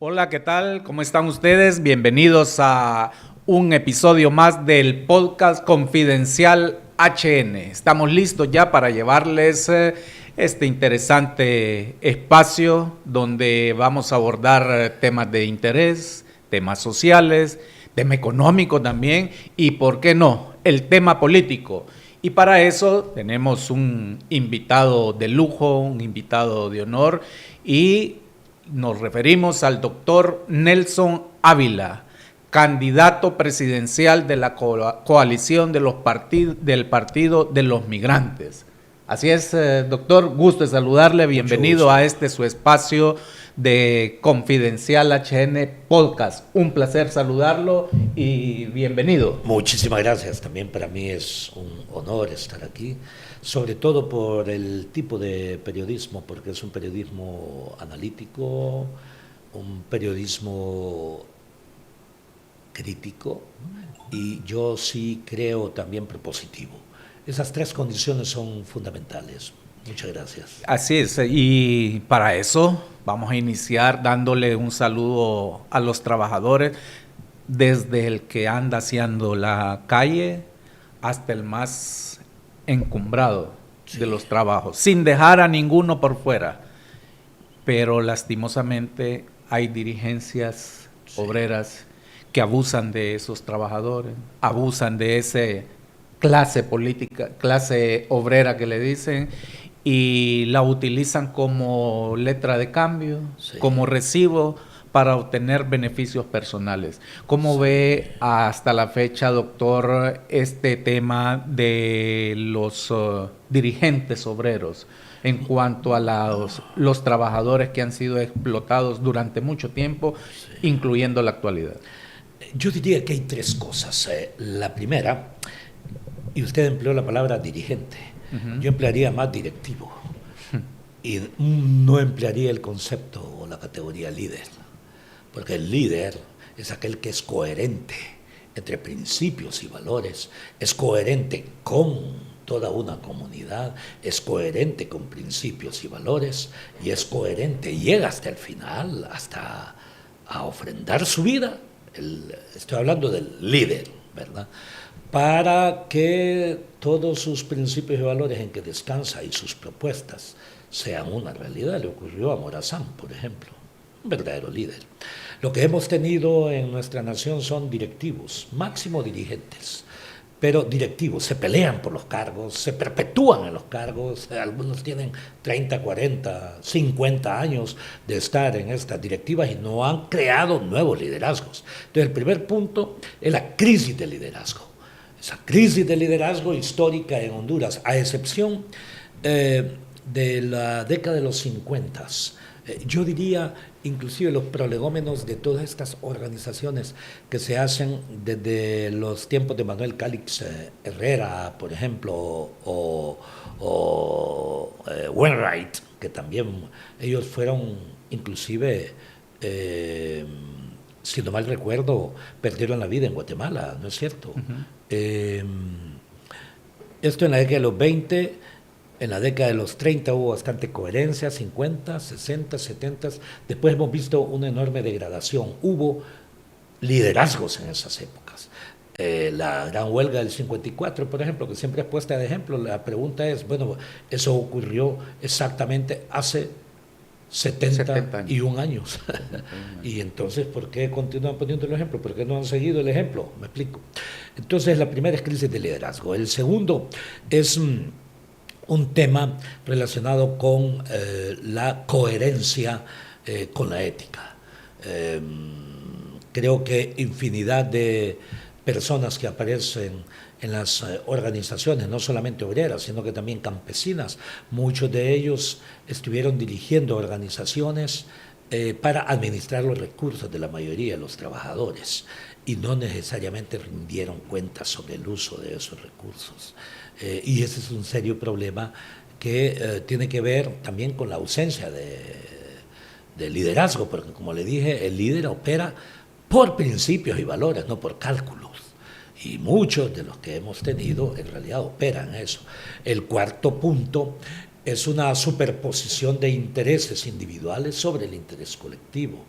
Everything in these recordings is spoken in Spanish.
Hola, ¿qué tal? ¿Cómo están ustedes? Bienvenidos a un episodio más del podcast Confidencial HN. Estamos listos ya para llevarles este interesante espacio donde vamos a abordar temas de interés, temas sociales, tema económico también y, ¿por qué no?, el tema político. Y para eso tenemos un invitado de lujo, un invitado de honor y nos referimos al doctor Nelson Ávila, candidato presidencial de la coalición de los del Partido de los Migrantes. Así es, doctor, gusto de saludarle, bienvenido a este su espacio de Confidencial HN Podcast. Un placer saludarlo y bienvenido. Muchísimas gracias, también para mí es un honor estar aquí, sobre todo por el tipo de periodismo, porque es un periodismo analítico, un periodismo crítico y yo sí creo también propositivo. Esas tres condiciones son fundamentales. Muchas gracias. Así es, y para eso vamos a iniciar dándole un saludo a los trabajadores, desde el que anda haciendo la calle hasta el más encumbrado de los trabajos, sin dejar a ninguno por fuera. Pero lastimosamente hay dirigencias obreras que abusan de esos trabajadores, abusan de ese clase política, clase obrera que le dicen, y la utilizan como letra de cambio, como recibo para obtener beneficios personales. ¿Cómo ve hasta la fecha, doctor, este tema de los dirigentes obreros en cuanto a los trabajadores que han sido explotados durante mucho tiempo, incluyendo la actualidad? Yo diría que hay tres cosas. La primera, y usted empleó la palabra dirigente, yo emplearía más directivo y no emplearía el concepto o la categoría líder, porque el líder es aquel que es coherente entre principios y valores, es coherente con toda una comunidad, es coherente con principios y valores y es coherente, llega hasta el final, hasta a ofrendar su vida. Estoy hablando del líder, ¿verdad?, para que todos sus principios y valores en que descansa y sus propuestas sean una realidad. Le ocurrió a Morazán, por ejemplo, un verdadero líder. Lo que hemos tenido en nuestra nación son directivos, máximo dirigentes, pero directivos, se pelean por los cargos, se perpetúan en los cargos, algunos tienen 30, 40, 50 años de estar en estas directivas y no han creado nuevos liderazgos. Entonces, el primer punto es la crisis de liderazgo. Esa crisis de liderazgo histórica en Honduras, a excepción de la década de los 50, yo diría inclusive los prolegómenos de todas estas organizaciones que se hacen desde los tiempos de Manuel Cálix Herrera, por ejemplo, o Wainwright, que también ellos fueron inclusive... si no mal recuerdo, perdieron la vida en Guatemala, ¿no es cierto? Esto en la década de los 20, en la década de los 30 hubo bastante coherencia, 50, 60, 70, después hemos visto una enorme degradación, hubo liderazgos en esas épocas. La gran huelga del 54, por ejemplo, que siempre es puesta de ejemplo, la pregunta es, bueno, eso ocurrió exactamente hace 71 años. Y entonces, ¿por qué continúan poniendo el ejemplo? ¿Por qué no han seguido el ejemplo? Me explico. Entonces, la primera es crisis de liderazgo. El segundo es un tema relacionado con la coherencia con la ética. Creo que infinidad de personas que aparecen en las organizaciones, no solamente obreras, sino que también campesinas, muchos de ellos estuvieron dirigiendo organizaciones para administrar los recursos de la mayoría de los trabajadores y no necesariamente rindieron cuentas sobre el uso de esos recursos. Y ese es un serio problema que tiene que ver también con la ausencia de liderazgo, porque como le dije, el líder opera por principios y valores, no por cálculos. Y muchos de los que hemos tenido en realidad operan eso. El cuarto punto es una superposición de intereses individuales sobre el interés colectivo.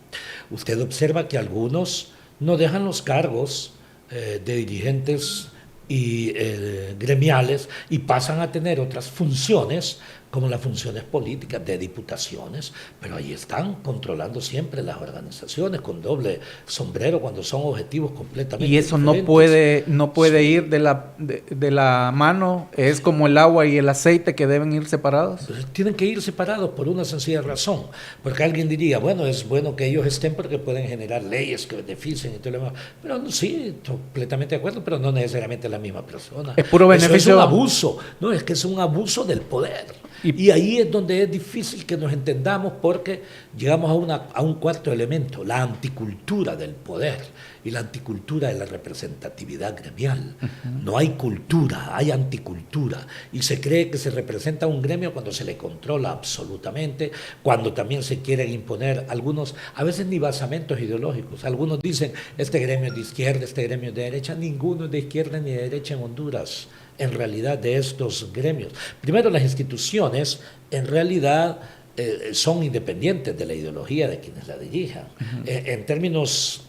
Usted observa que algunos no dejan los cargos de dirigentes y gremiales y pasan a tener otras funciones como las funciones políticas de diputaciones, pero ahí están controlando siempre las organizaciones con doble sombrero cuando son objetivos completamente y eso diferentes. no puede Sí. ir de la mano, es como el agua y el aceite que deben ir separados. Pues tienen que ir separados por una sencilla razón, porque alguien diría, bueno, es bueno que ellos estén porque pueden generar leyes que beneficien y todo lo demás, pero no, sí, completamente de acuerdo, pero no necesariamente la misma persona. Es puro Eso es beneficio. un abuso, no, es que es un abuso del poder. Y ahí es donde es difícil que nos entendamos porque llegamos a un cuarto elemento, la anticultura del poder y la anticultura de la representatividad gremial. No hay cultura, hay anticultura. Y se cree que se representa un gremio cuando se le controla absolutamente, cuando también se quieren imponer algunos, a veces ni basamentos ideológicos. Algunos dicen, este gremio es de izquierda, este gremio es de derecha. Ninguno es de izquierda ni de derecha en Honduras, en realidad, de estos gremios. Primero, las instituciones en realidad son independientes de la ideología de quienes la dirijan. En términos,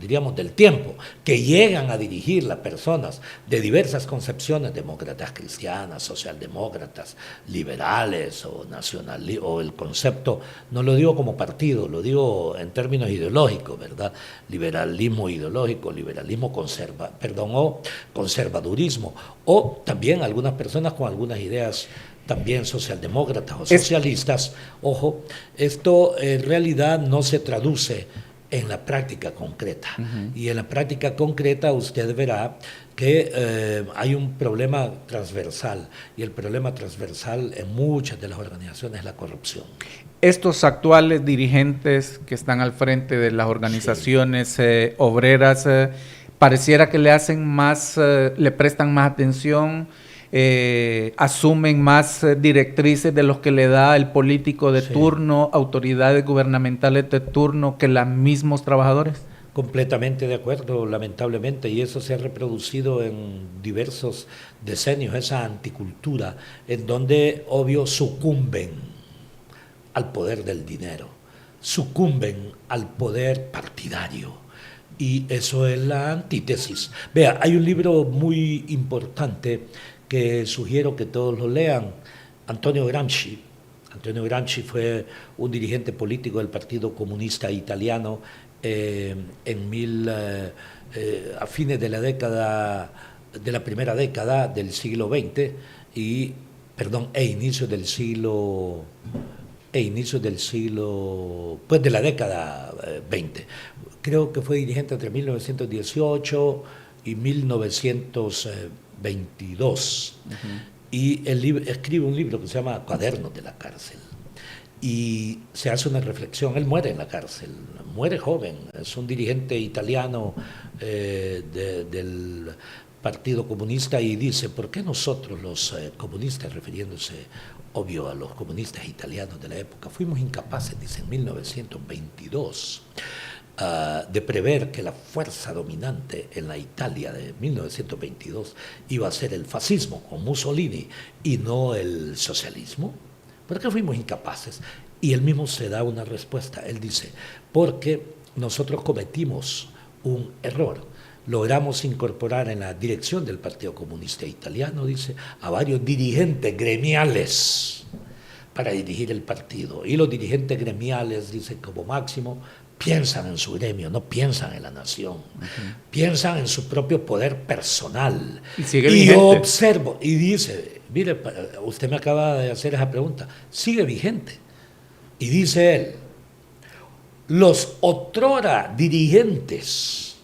diríamos, del tiempo, que llegan a dirigir las personas de diversas concepciones, demócratas cristianas, socialdemócratas, liberales o nacionalistas, o el concepto, no lo digo como partido, lo digo en términos ideológicos, ¿verdad? Liberalismo ideológico, liberalismo o conservadurismo, o también algunas personas con algunas ideas también socialdemócratas o socialistas. Ojo, esto en realidad no se traduce en la práctica concreta. Y en la práctica concreta usted verá que hay un problema transversal, y el problema transversal en muchas de las organizaciones es la corrupción. Estos actuales dirigentes que están al frente de las organizaciones obreras, pareciera que le hacen más, le prestan más atención, asumen más directrices de los que le da el político de turno, autoridades gubernamentales de turno, que los mismos trabajadores. Completamente de acuerdo, lamentablemente, y eso se ha reproducido en diversos decenios, esa anticultura, en donde, obvio, sucumben al poder del dinero, sucumben al poder partidario, y eso es la antítesis. Vea, hay un libro muy importante que sugiero que todos lo lean, Antonio Gramsci. Antonio Gramsci fue un dirigente político del Partido Comunista Italiano a fines de la primera década del siglo XX pues de la década 20. Creo que fue dirigente entre 1918 y 1922. Y escribe un libro que se llama Cuadernos de la cárcel. Y se hace una reflexión. Él muere en la cárcel, muere joven, es un dirigente italiano del Partido Comunista, y dice, ¿por qué nosotros los comunistas, refiriéndose obvio a los comunistas italianos de la época, fuimos incapaces, dice, en 1922, de prever que la fuerza dominante en la Italia de 1922 iba a ser el fascismo con Mussolini y no el socialismo? ¿Por qué fuimos incapaces? Y él mismo se da una respuesta. Él dice, porque nosotros cometimos un error. Logramos incorporar en la dirección del Partido Comunista Italiano, dice, a varios dirigentes gremiales para dirigir el partido. Y los dirigentes gremiales, dice, como máximo, piensan en su gremio, no piensan en la nación. Piensan en su propio poder personal. Y yo observo, y dice, mire, usted me acaba de hacer esa pregunta, sigue vigente. Y dice él, los otrora dirigentes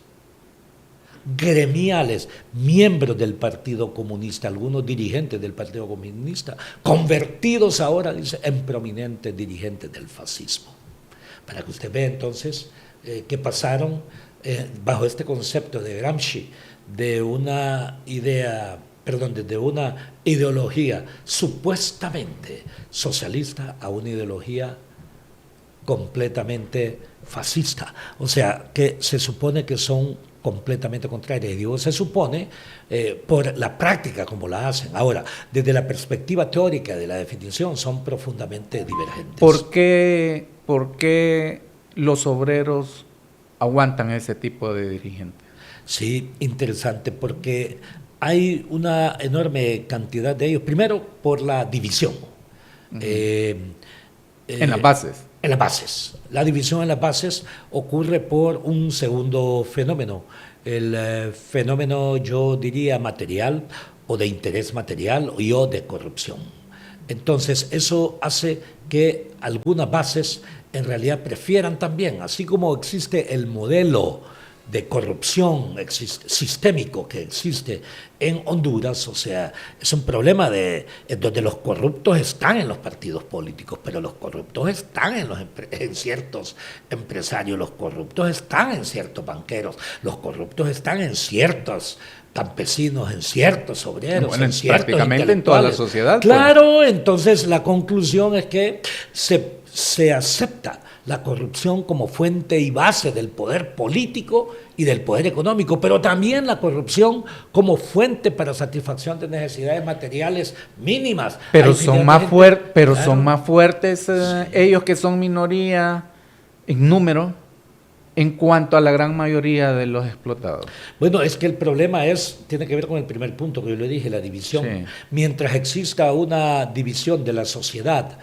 gremiales, miembros del Partido Comunista, algunos dirigentes del Partido Comunista, convertidos ahora, dice, en prominentes dirigentes del fascismo. Para que usted vea entonces que pasaron bajo este concepto de Gramsci de una ideología supuestamente socialista a una ideología completamente fascista. O sea, que se supone que son completamente contraria. Y digo, se supone por la práctica como la hacen. Ahora, desde la perspectiva teórica de la definición, son profundamente divergentes. Por qué los obreros aguantan ese tipo de dirigentes? Sí, interesante, porque hay una enorme cantidad de ellos. Primero, por la división. En las bases. En las bases. La división en las bases ocurre por un segundo fenómeno. El fenómeno, yo diría, material o de interés material o de corrupción. Entonces, eso hace que algunas bases en realidad prefieran también, así como existe el modelo de corrupción sistémico que existe en Honduras, o sea, es un problema donde los corruptos están en los partidos políticos, pero los corruptos están en ciertos empresarios, los corruptos están en ciertos banqueros, los corruptos están en ciertos campesinos, en ciertos obreros, bueno, en ciertos prácticamente en toda la sociedad. Claro, pues. Entonces la conclusión es que se acepta la corrupción como fuente y base del poder político y del poder económico, pero también la corrupción como fuente para satisfacción de necesidades materiales mínimas. Pero son más fuertes ellos que son minoría en número en cuanto a la gran mayoría de los explotados. Bueno, es que el problema tiene que ver con el primer punto que yo le dije, la división. Sí. Mientras exista una división de la sociedad,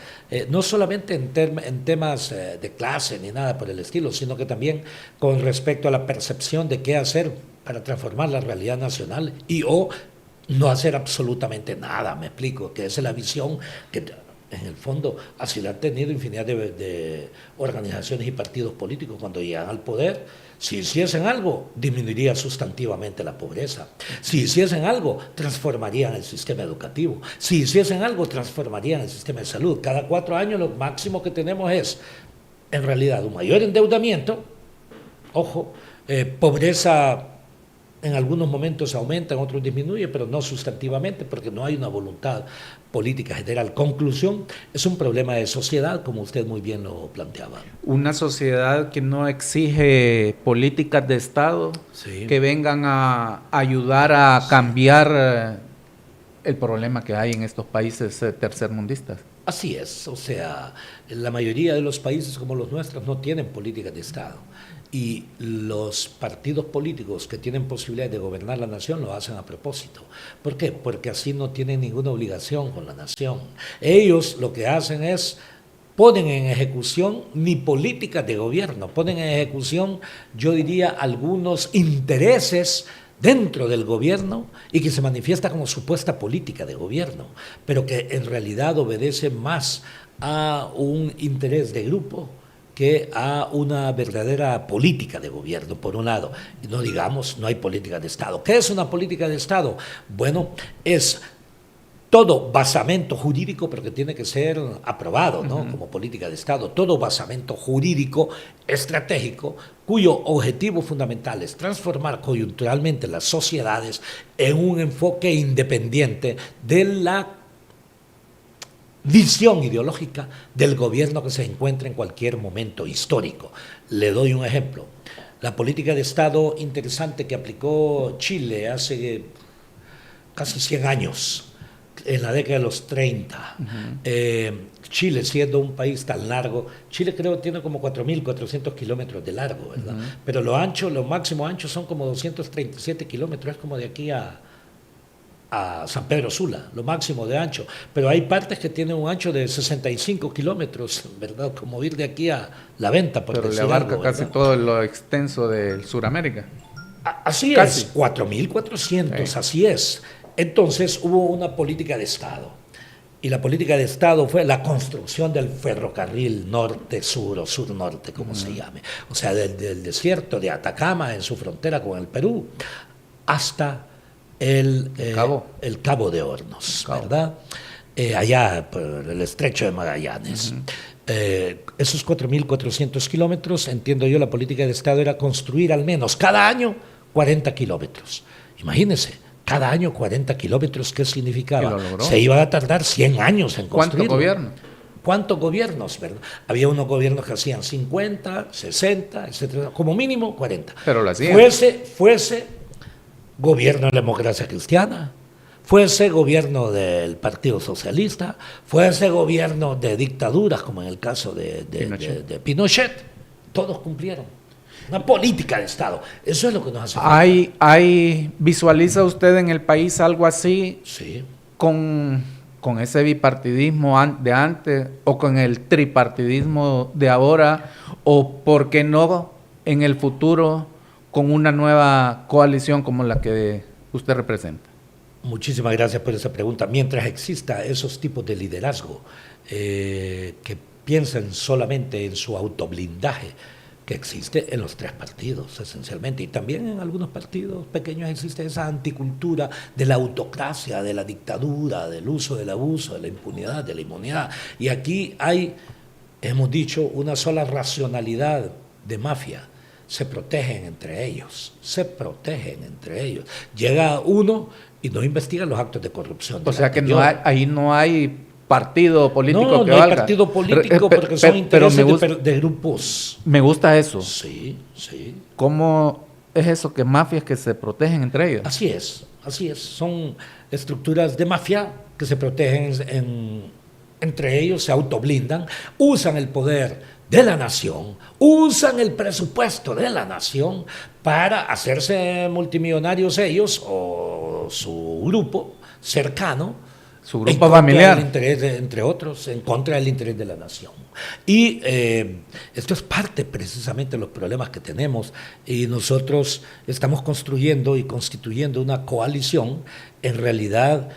no solamente en temas de clase ni nada por el estilo, sino que también con respecto a la percepción de qué hacer para transformar la realidad nacional o no hacer absolutamente nada, me explico, que esa es la visión que en el fondo así la han tenido infinidad de organizaciones y partidos políticos cuando llegan al poder. Si hiciesen algo, disminuiría sustantivamente la pobreza. Si hiciesen algo, transformarían el sistema educativo. Si hiciesen algo, transformarían el sistema de salud. Cada 4 años lo máximo que tenemos es, en realidad, un mayor endeudamiento, ojo, pobreza en algunos momentos aumenta, en otros disminuye, pero no sustantivamente, porque no hay una voluntad política general. Conclusión, es un problema de sociedad, como usted muy bien lo planteaba. Una sociedad que no exige políticas de Estado, sí, que vengan a ayudar a cambiar el problema que hay en estos países tercermundistas. Así es, o sea, la mayoría de los países como los nuestros no tienen políticas de Estado. Y los partidos políticos que tienen posibilidad de gobernar la nación lo hacen a propósito. ¿Por qué? Porque así no tienen ninguna obligación con la nación. Ellos lo que hacen es ponen en ejecución ni políticas de gobierno, ponen en ejecución, yo diría, algunos intereses dentro del gobierno y que se manifiesta como supuesta política de gobierno, pero que en realidad obedece más a un interés de grupo que a una verdadera política de gobierno, por un lado. Y no digamos, no hay política de Estado. ¿Qué es una política de Estado? Bueno, es todo basamento jurídico, pero que tiene que ser aprobado, ¿no? Como política de Estado, todo basamento jurídico estratégico cuyo objetivo fundamental es transformar coyunturalmente las sociedades en un enfoque independiente de la visión ideológica del gobierno que se encuentra en cualquier momento histórico. Le doy un ejemplo. La política de Estado interesante que aplicó Chile hace casi 100 años, en la década de los 30. Chile, siendo un país tan largo, Chile creo tiene como 4.400 kilómetros de largo, ¿verdad? Pero lo máximo ancho son como 237 kilómetros, es como de aquí a San Pedro Sula, lo máximo de ancho, pero hay partes que tienen un ancho de 65 kilómetros, ¿verdad? Como ir de aquí a La Venta, por pero le abarca algo, casi todo lo extenso de Sudamérica. Así casi. Es, 4.400, sí. Así es. Entonces hubo una política de Estado, y la política de Estado fue la construcción del ferrocarril norte-sur o sur-norte, como se llame, o sea, del desierto de Atacama en su frontera con el Perú hasta el Cabo de Hornos, ¿verdad? Allá por el estrecho de Magallanes. Esos 4.400 kilómetros, entiendo yo, la política de Estado era construir al menos cada año 40 kilómetros. Imagínense, cada año 40 kilómetros, ¿qué significaba? Se iban a tardar 100 años en construirlo. ¿Cuánto gobierno? ¿Cuántos gobiernos, verdad? Había unos gobiernos que hacían 50, 60, etcétera, como mínimo 40. Pero lo hacían. Fuese gobierno de la democracia cristiana, fuese gobierno del Partido Socialista, fuese gobierno de dictaduras, como en el caso de Pinochet, todos cumplieron. Una política de Estado. Eso es lo que nos hace falta. ¿Visualiza usted en el país algo así? Sí. Con ese bipartidismo de antes o con el tripartidismo de ahora, o por qué no en el futuro con una nueva coalición como la que usted representa. Muchísimas gracias por esa pregunta. Mientras exista esos tipos de liderazgo que piensen solamente en su autoblindaje, que existe en los tres partidos esencialmente, y también en algunos partidos pequeños existe esa anticultura de la autocracia, de la dictadura, del uso, del abuso, de la impunidad, de la inmunidad. Y aquí hay, hemos dicho, una sola racionalidad de mafia. Se protegen entre ellos. Llega uno y no investiga los actos de corrupción. O sea que ahí no hay partido político que valga. No hay partido político porque son intereses de grupos. Me gusta eso. Sí. ¿Cómo es eso que mafias que se protegen entre ellos? Así es. Son estructuras de mafia que se protegen entre ellos, se autoblindan, usan el poder de la nación, usan el presupuesto de la nación para hacerse multimillonarios ellos o su grupo cercano, su grupo familiar, entre otros, en contra del interés de la nación. Y esto es parte precisamente de los problemas que tenemos, y nosotros estamos construyendo y constituyendo una coalición en realidad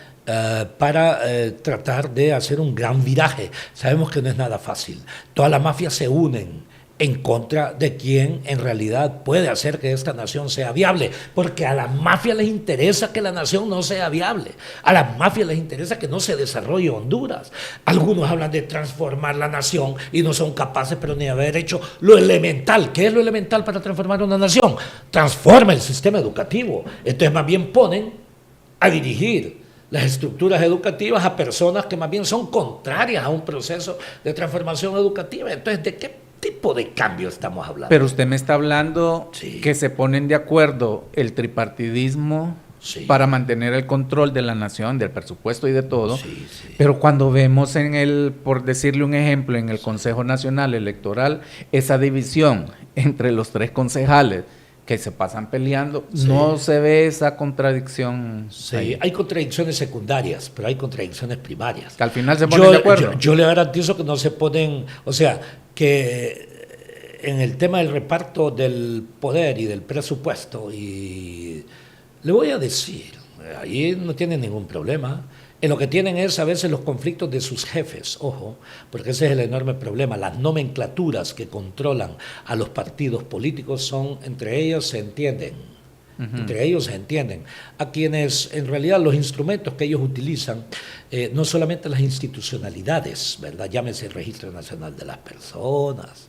para tratar de hacer un gran viraje. Sabemos que no es nada fácil. Todas las mafias se unen en contra de quien en realidad puede hacer que esta nación sea viable, porque a las mafias les interesa que la nación no sea viable, a las mafias les interesa que no se desarrolle Honduras. Algunos hablan de transformar la nación y no son capaces pero ni de haber hecho lo elemental. ¿Qué es lo elemental para transformar una nación? Transforma el sistema educativo. Entonces más bien ponen a dirigir las estructuras educativas a personas que más bien son contrarias a un proceso de transformación educativa. Entonces, ¿de qué tipo de cambio estamos hablando? Pero usted me está hablando que se ponen de acuerdo el tripartidismo para mantener el control de la nación, del presupuesto y de todo. Pero cuando vemos por decirle un ejemplo, en el Consejo Nacional Electoral, esa división entre los tres concejales que se pasan peleando, no se ve esa contradicción. Sí, hay contradicciones secundarias, pero hay contradicciones primarias. Que al final se ponen de acuerdo. Yo le garantizo que no se ponen, o sea, que en el tema del reparto del poder y del presupuesto, y le voy a decir, ahí no tienen ningún problema. En lo que tienen es a veces los conflictos de sus jefes, ojo, porque ese es el enorme problema. Las nomenclaturas que controlan a los partidos políticos son, entre ellos se entienden, a quienes en realidad los instrumentos que ellos utilizan, no solamente las institucionalidades, ¿verdad? Llámese el Registro Nacional de las Personas,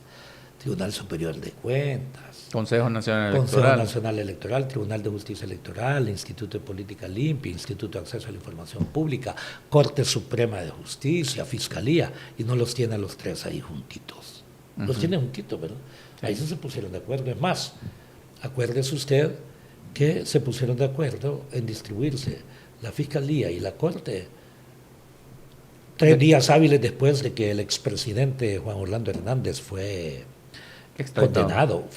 Tribunal Superior de Cuentas, Consejo Nacional Electoral, Tribunal de Justicia Electoral, Instituto de Política Limpia, Instituto de Acceso a la Información Pública, Corte Suprema de Justicia, Fiscalía, y no los tiene a los tres ahí juntitos. Los tiene juntitos, ¿verdad? Ahí se pusieron de acuerdo. Es más, acuérdese usted que se pusieron de acuerdo en distribuirse la Fiscalía y la Corte 3 días hábiles después de que el expresidente Juan Orlando Hernández fue condenado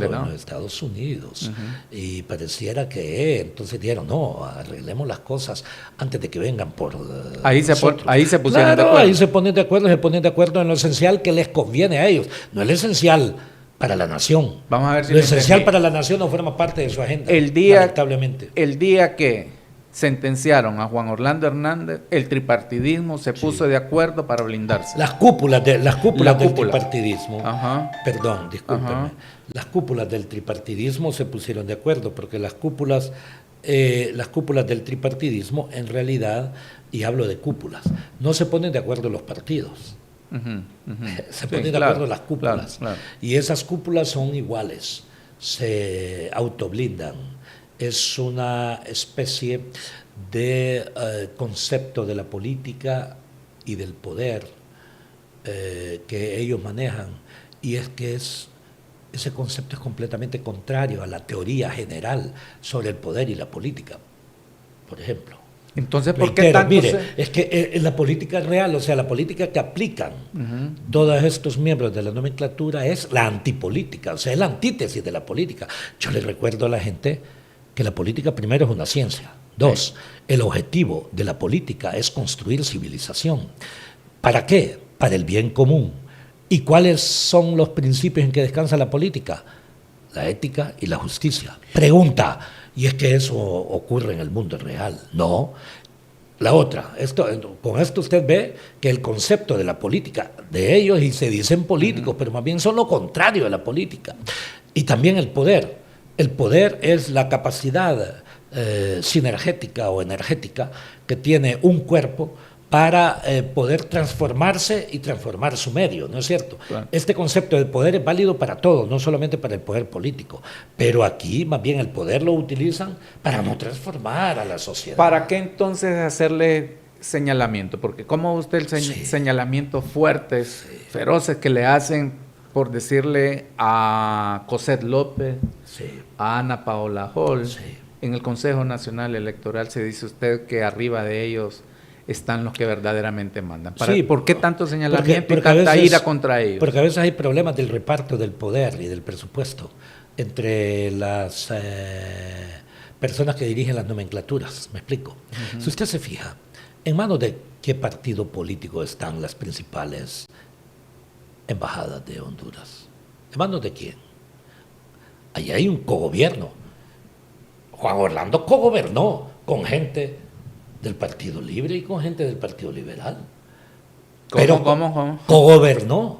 en los Estados Unidos. Y pareciera que entonces dijeron, no, arreglemos las cosas antes de que vengan por ahí se pusieron de acuerdo. Ahí se ponen de acuerdo en lo esencial que les conviene a ellos, no es lo esencial para la nación. Vamos a ver si lo esencial para la nación no forma parte de su agenda, lamentablemente. El día que sentenciaron a Juan Orlando Hernández, el tripartidismo se puso de acuerdo para blindarse. Las cúpulas del tripartidismo, perdón, discúlpeme, las cúpulas del tripartidismo se pusieron de acuerdo, porque las cúpulas del tripartidismo en realidad, y hablo de cúpulas, no se ponen de acuerdo los partidos. Se ponen de acuerdo las cúpulas, y esas cúpulas son iguales, se autoblindan. Es una especie de concepto de la política y del poder que ellos manejan, y es que ese concepto es completamente contrario a la teoría general sobre el poder y la política, por ejemplo. Entonces, ¿por qué Reitero, tanto mire, es que la política real, o sea, la política que aplican todos estos miembros de la nomenclatura es la antipolítica, o sea, es la antítesis de la política. Yo les recuerdo a la gente que la política primero es una ciencia. Dos, el objetivo de la política es construir civilización. ¿Para qué? Para el bien común. ¿Y cuáles son los principios en que descansa la política? La ética y la justicia. Pregunta, ¿y es que eso ocurre en el mundo real? No. La otra, con esto usted ve que el concepto de la política de ellos, y se dicen políticos, pero más bien son lo contrario de la política. Y también el poder. El poder es la capacidad sinergética o energética que tiene un cuerpo para poder transformarse y transformar su medio, ¿no es cierto? Claro. Este concepto de poder es válido para todo, no solamente para el poder político, pero aquí más bien el poder lo utilizan para no transformar a la sociedad. ¿Para qué entonces hacerle señalamiento? Porque ¿cómo usted señalamientos fuertes, feroces que le hacen por decirle a Cosette López, a Ana Paola Hall, en el Consejo Nacional Electoral se dice usted que arriba de ellos están los que verdaderamente mandan? ¿Por qué tanto señalamiento y tanta ira contra ellos? Porque a veces hay problemas del reparto del poder y del presupuesto entre las personas que dirigen las nomenclaturas. ¿Me explico? Si usted se fija, ¿en manos de qué partido político están las principales embajadas de Honduras? ¿En manos de quién? Allí hay un cogobierno. Juan Orlando cogobernó con gente del Partido Libre y con gente del Partido Liberal. ¿Cómo? Cogobernó.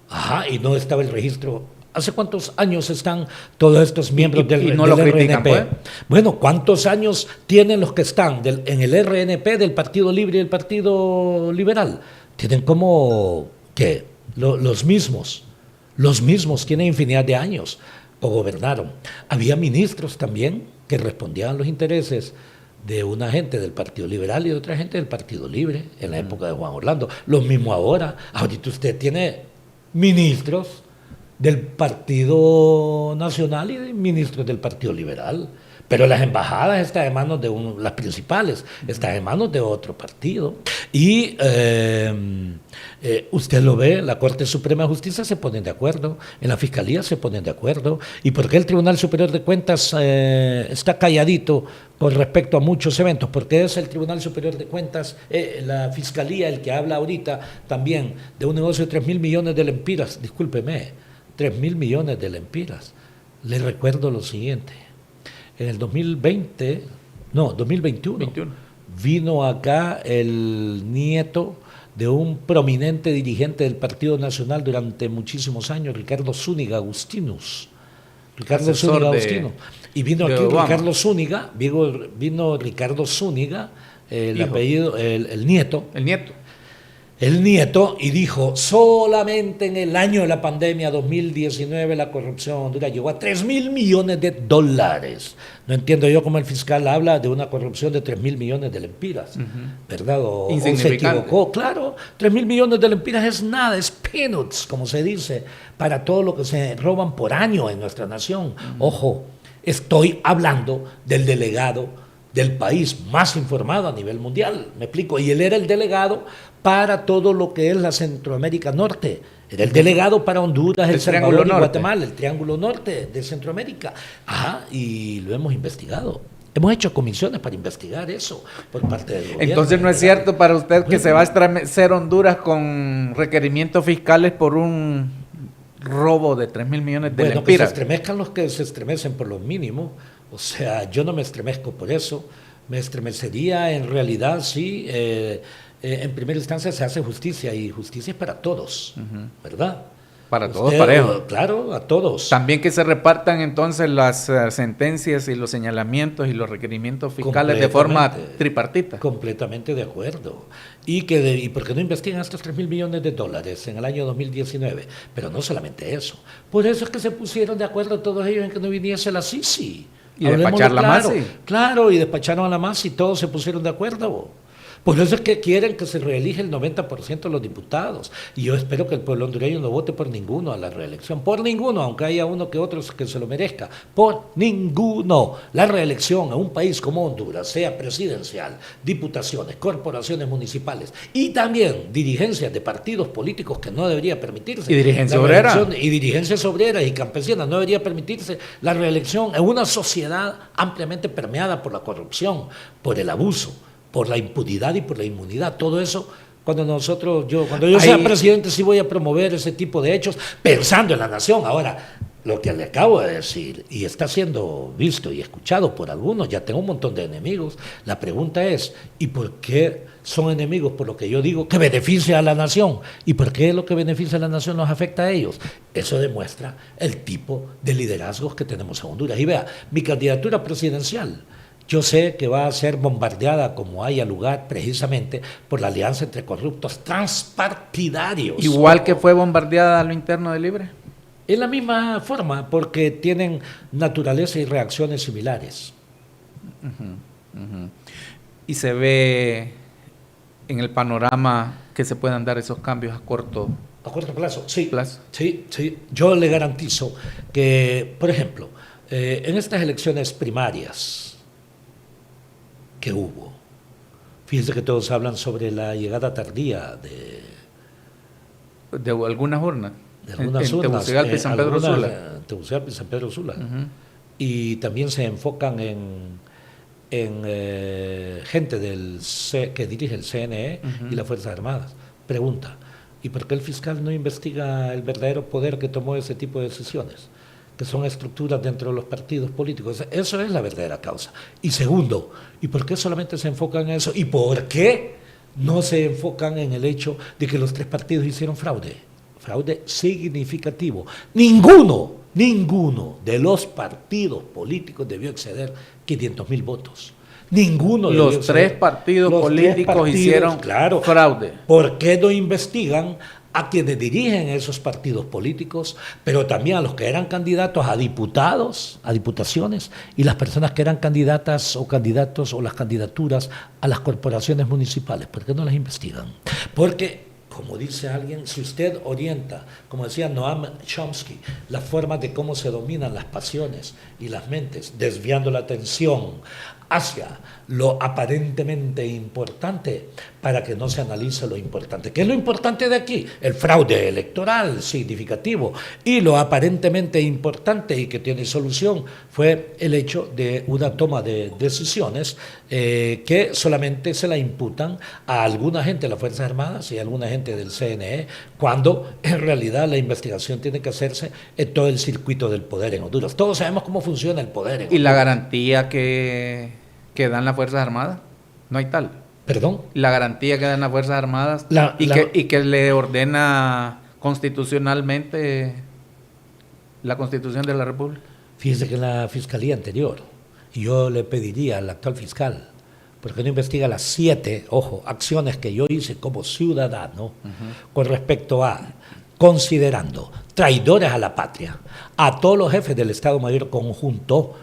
Ajá, y no estaba el registro. ¿Hace cuántos años están todos estos miembros del no lo critican, RNP? Pues? Bueno, ¿cuántos años tienen los que están en el RNP del Partido Libre y del Partido Liberal? Tienen como, ¿qué? Los mismos tienen infinidad de años, cogobernaron. Había ministros también que respondían a los intereses de una gente del Partido Liberal y de otra gente del Partido Libre en la época de Juan Orlando. Lo mismo ahora. Ahorita usted tiene ministros del Partido Nacional y ministros del Partido Liberal, pero las embajadas están en manos de las principales, están en manos de otro partido. Y usted lo ve, la Corte Suprema de Justicia se ponen de acuerdo, en la Fiscalía se ponen de acuerdo. ¿Y por qué el Tribunal Superior de Cuentas está calladito con respecto a muchos eventos? Porque es el Tribunal Superior de Cuentas, la Fiscalía, el que habla ahorita también de un negocio de 3.000 millones de lempiras. Discúlpeme, 3.000 millones de lempiras. Le recuerdo lo siguiente. En el 2021, vino acá el nieto de un prominente dirigente del Partido Nacional durante muchísimos años, Ricardo Zúñiga Agustinus. Y vino aquí Ricardo Zúñiga, vino Ricardo Zúñiga, apellido, el nieto. El nieto, y dijo, solamente en el año de la pandemia 2019 la corrupción en Honduras llegó a 3.000 millones de dólares. No entiendo yo cómo el fiscal habla de una corrupción de 3.000 millones de lempiras, ¿verdad? O se equivocó. Claro, 3.000 millones de lempiras es nada, es peanuts, como se dice, para todo lo que se roban por año en nuestra nación. Ojo, estoy hablando del delegado del país más informado a nivel mundial, me explico, y él era el delegado para todo lo que es la Centroamérica Norte, era el delegado para Honduras, El Salvador y Guatemala, el Triángulo Norte de Centroamérica. Ajá, y lo hemos investigado. Hemos hecho comisiones para investigar eso por parte del gobierno. Entonces, ¿no es cierto para usted que se va a estremecer Honduras con requerimientos fiscales por un robo de 3.000 millones de lempiras? Que se estremezcan los que se estremecen por lo mínimo. O sea, yo no me estremezco por eso. Me estremecería en realidad, sí. En primera instancia se hace justicia, y justicia es para todos, ¿verdad? Para todos parejo. Claro, a todos. También que se repartan entonces las sentencias y los señalamientos y los requerimientos fiscales de forma tripartita. Completamente de acuerdo. ¿Y por qué no investigan estos 3.000 millones de dólares en el año 2019? Pero no solamente eso. Por eso es que se pusieron de acuerdo todos ellos en que no viniese la Sisi. Y despachar la Masi. Claro, y despacharon a la Masi y todos se pusieron de acuerdo. Por eso es que quieren que se reelija el 90% de los diputados. Y yo espero que el pueblo hondureño no vote por ninguno a la reelección. Por ninguno, aunque haya uno que otro que se lo merezca. Por ninguno. La reelección en un país como Honduras, sea presidencial, diputaciones, corporaciones municipales y también dirigencias de partidos políticos que no debería permitirse. Y dirigencia obrera. Y dirigencias obreras y campesinas no debería permitirse la reelección en una sociedad ampliamente permeada por la corrupción, por el abuso, por la impunidad y por la inmunidad. Todo eso, cuando yo sea presidente, sí voy a promover ese tipo de hechos pensando en la nación. Ahora, lo que le acabo de decir, y está siendo visto y escuchado por algunos, ya tengo un montón de enemigos. La pregunta es, ¿y por qué son enemigos por lo que yo digo que beneficia a la nación? ¿Y por qué lo que beneficia a la nación nos afecta a ellos? Eso demuestra el tipo de liderazgos que tenemos en Honduras. Y vea, mi candidatura presidencial, yo sé que va a ser bombardeada como haya lugar precisamente por la alianza entre corruptos transpartidarios. Igual que fue bombardeada a lo interno de Libre. En la misma forma, porque tienen naturaleza y reacciones similares. Y se ve en el panorama que se puedan dar esos cambios a corto plazo. Sí, plazo. Sí. Yo le garantizo que, por ejemplo, en estas elecciones primarias que hubo, fíjense que todos hablan sobre la llegada tardía de algunas urnas. De algunas urnas. Tegucigalpa y San Pedro Sula. Tegucigalpa y San Pedro Sula. Y también se enfocan en gente que dirige el CNE y las Fuerzas Armadas. Pregunta, ¿y por qué el fiscal no investiga el verdadero poder que tomó ese tipo de decisiones? Que son estructuras dentro de los partidos políticos. Eso es la verdadera causa. Y segundo, ¿y por qué solamente se enfocan en eso? ¿Y por qué no se enfocan en el hecho de que los tres partidos hicieron fraude? Fraude significativo. Ninguno de los partidos políticos debió exceder 500,000 votos. Ninguno. Los tres partidos políticos hicieron fraude. ¿Por qué no investigan a quienes dirigen esos partidos políticos, pero también a los que eran candidatos a diputados, a diputaciones, y las personas que eran candidatas o candidatos o las candidaturas a las corporaciones municipales? ¿Por qué no las investigan? Porque, como dice alguien, si usted orienta, como decía Noam Chomsky, la forma de cómo se dominan las pasiones y las mentes, desviando la atención hacia lo aparentemente importante para que no se analice lo importante. ¿Qué es lo importante de aquí? El fraude electoral significativo. Y lo aparentemente importante y que tiene solución fue el hecho de una toma de decisiones que solamente se la imputan a alguna gente de las Fuerzas Armadas y a alguna gente del CNE, cuando en realidad la investigación tiene que hacerse en todo el circuito del poder en Honduras. Todos sabemos cómo funciona el poder en Honduras. ¿Y la garantía que dan las Fuerzas Armadas? No hay tal. ¿Perdón? La garantía que dan las Fuerzas Armadas y que le ordena constitucionalmente la Constitución de la República. Fíjese que en la Fiscalía anterior, yo le pediría al actual fiscal, porque no investiga las 7, acciones que yo hice como ciudadano con respecto a, considerando traidores a la patria, a todos los jefes del Estado Mayor Conjunto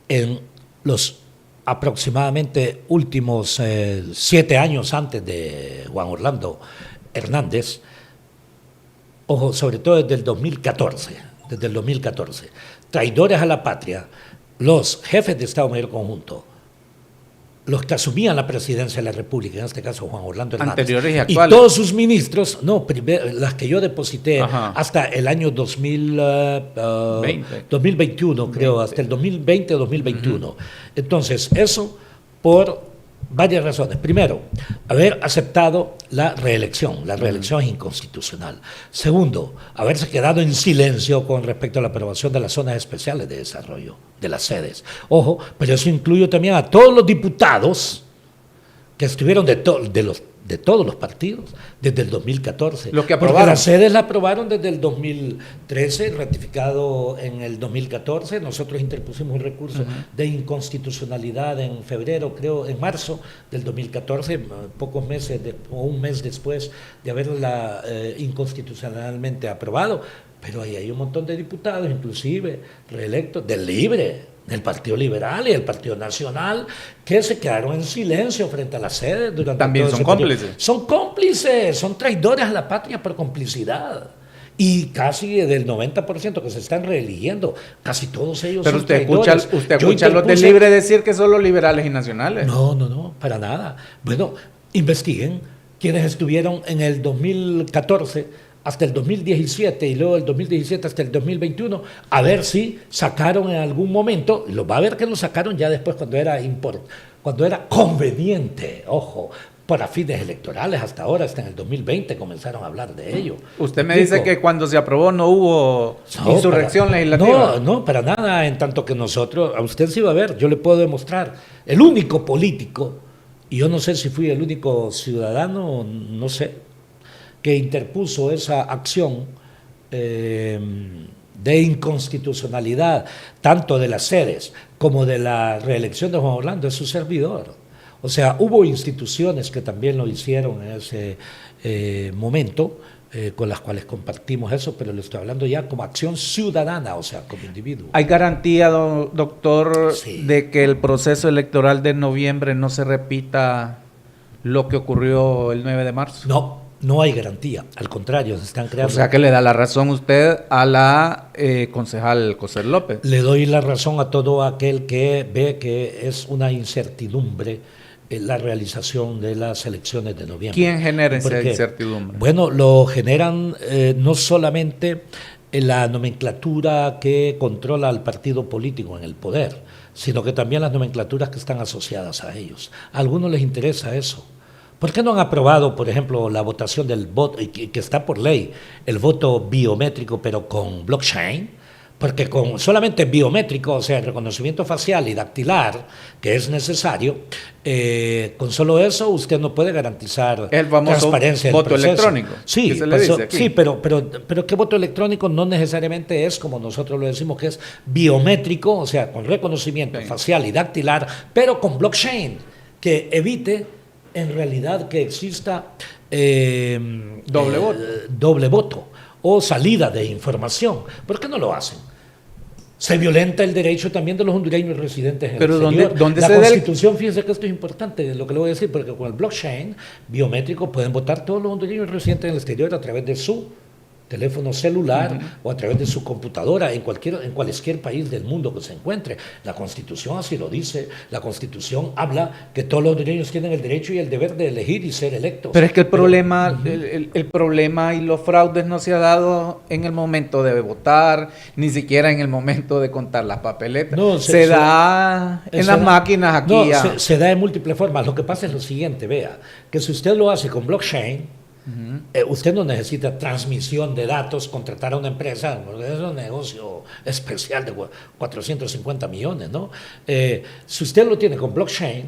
en los aproximadamente últimos 7 años antes de Juan Orlando Hernández, sobre todo desde el 2014, traidores a la patria, los jefes de Estado Mayor Conjunto, los que asumían la presidencia de la República, en este caso Juan Orlando Hernández, anteriores y actuales, y todos sus ministros, las que yo deposité hasta el año 2021, creo, hasta el 2020 o 2021. Entonces, eso por varias razones. Primero, haber aceptado la reelección. La reelección es inconstitucional. Segundo, haberse quedado en silencio con respecto a la aprobación de las zonas especiales de desarrollo, de las sedes. Pero eso incluye también a todos los diputados que estuvieron de todos los partidos desde el 2014. Lo que aprobaron. Porque las sedes la aprobaron desde el 2013, ratificado en el 2014. Nosotros interpusimos un recurso de inconstitucionalidad en febrero, creo, en marzo del 2014, pocos meses o un mes después de haberla inconstitucionalmente aprobado. Pero ahí hay un montón de diputados, inclusive reelectos, del Libre, el Partido Liberal y el Partido Nacional, que se quedaron en silencio frente a las sedes durante También todo son ese periodo. cómplices. Son cómplices, son traidores a la patria por complicidad. Y casi del 90% que se están reeligiendo, casi todos ellos Pero son traidores. usted escucha a los de Libre decir que son los liberales y nacionales. No, para nada. Bueno, investiguen quienes estuvieron en el 2014 hasta el 2017 y luego el 2017 hasta el 2021, a ver si sacaron en algún momento, lo va a ver que lo sacaron ya después cuando era conveniente, ojo, para fines electorales, hasta ahora, hasta en el 2020 comenzaron a hablar de ello. Usted me dice que cuando se aprobó no hubo insurrección legislativa. No, para nada, en tanto que nosotros, a usted sí va a ver, yo le puedo demostrar, el único político, y yo no sé si fui el único ciudadano, no sé, que interpuso esa acción de inconstitucionalidad, tanto de las sedes como de la reelección de Juan Orlando, es su servidor. O sea, hubo instituciones que también lo hicieron en ese momento, con las cuales compartimos eso, pero le estoy hablando ya como acción ciudadana, o sea, como individuo. ¿Hay garantía, doctor, Sí, de que el proceso electoral de noviembre no se repita lo que ocurrió el 9 de marzo? No hay garantía, al contrario, se están creando. O sea que le da la razón usted a la concejal Coser López. Le doy la razón a todo aquel que ve que es una incertidumbre la realización de las elecciones de noviembre. ¿Quién genera esa incertidumbre? Bueno, lo generan no solamente la nomenclatura que controla al partido político en el poder, sino que también las nomenclaturas que están asociadas a ellos. A algunos les interesa eso. ¿Por qué no han aprobado, por ejemplo, la votación del voto, que está por ley, el voto biométrico, pero con blockchain? Porque con solamente biométrico, o sea, el reconocimiento facial y dactilar, que es necesario, con solo eso usted no puede garantizar el famoso transparencia voto del proceso. electrónico. Sí, se le dice aquí. sí, pero ¿qué voto electrónico? No necesariamente es como nosotros lo decimos, que es biométrico, o sea, con reconocimiento facial y dactilar, pero con blockchain, que evite en realidad que exista doble voto o salida de información. ¿Por qué no lo hacen? Se violenta el derecho también de los hondureños residentes en el exterior. ¿Dónde la se Constitución, fíjense que esto es importante, lo que le voy a decir, porque con el blockchain biométrico pueden votar todos los hondureños residentes en el exterior a través de su teléfono celular o a través de su computadora en cualquier país del mundo que se encuentre. La Constitución así lo dice. La Constitución habla que todos los hondureños tienen el derecho y el deber de elegir y ser electos. Pero es que el problema y los fraudes no se ha dado en el momento de votar, ni siquiera en el momento de contar las papeletas. No, se da en las máquinas aquí. No, se da de múltiples formas. Lo que pasa es lo siguiente, vea, que si usted lo hace con blockchain, usted no necesita transmisión de datos, contratar a una empresa, porque es un negocio especial de 450 millones, ¿no? Si usted lo tiene con blockchain,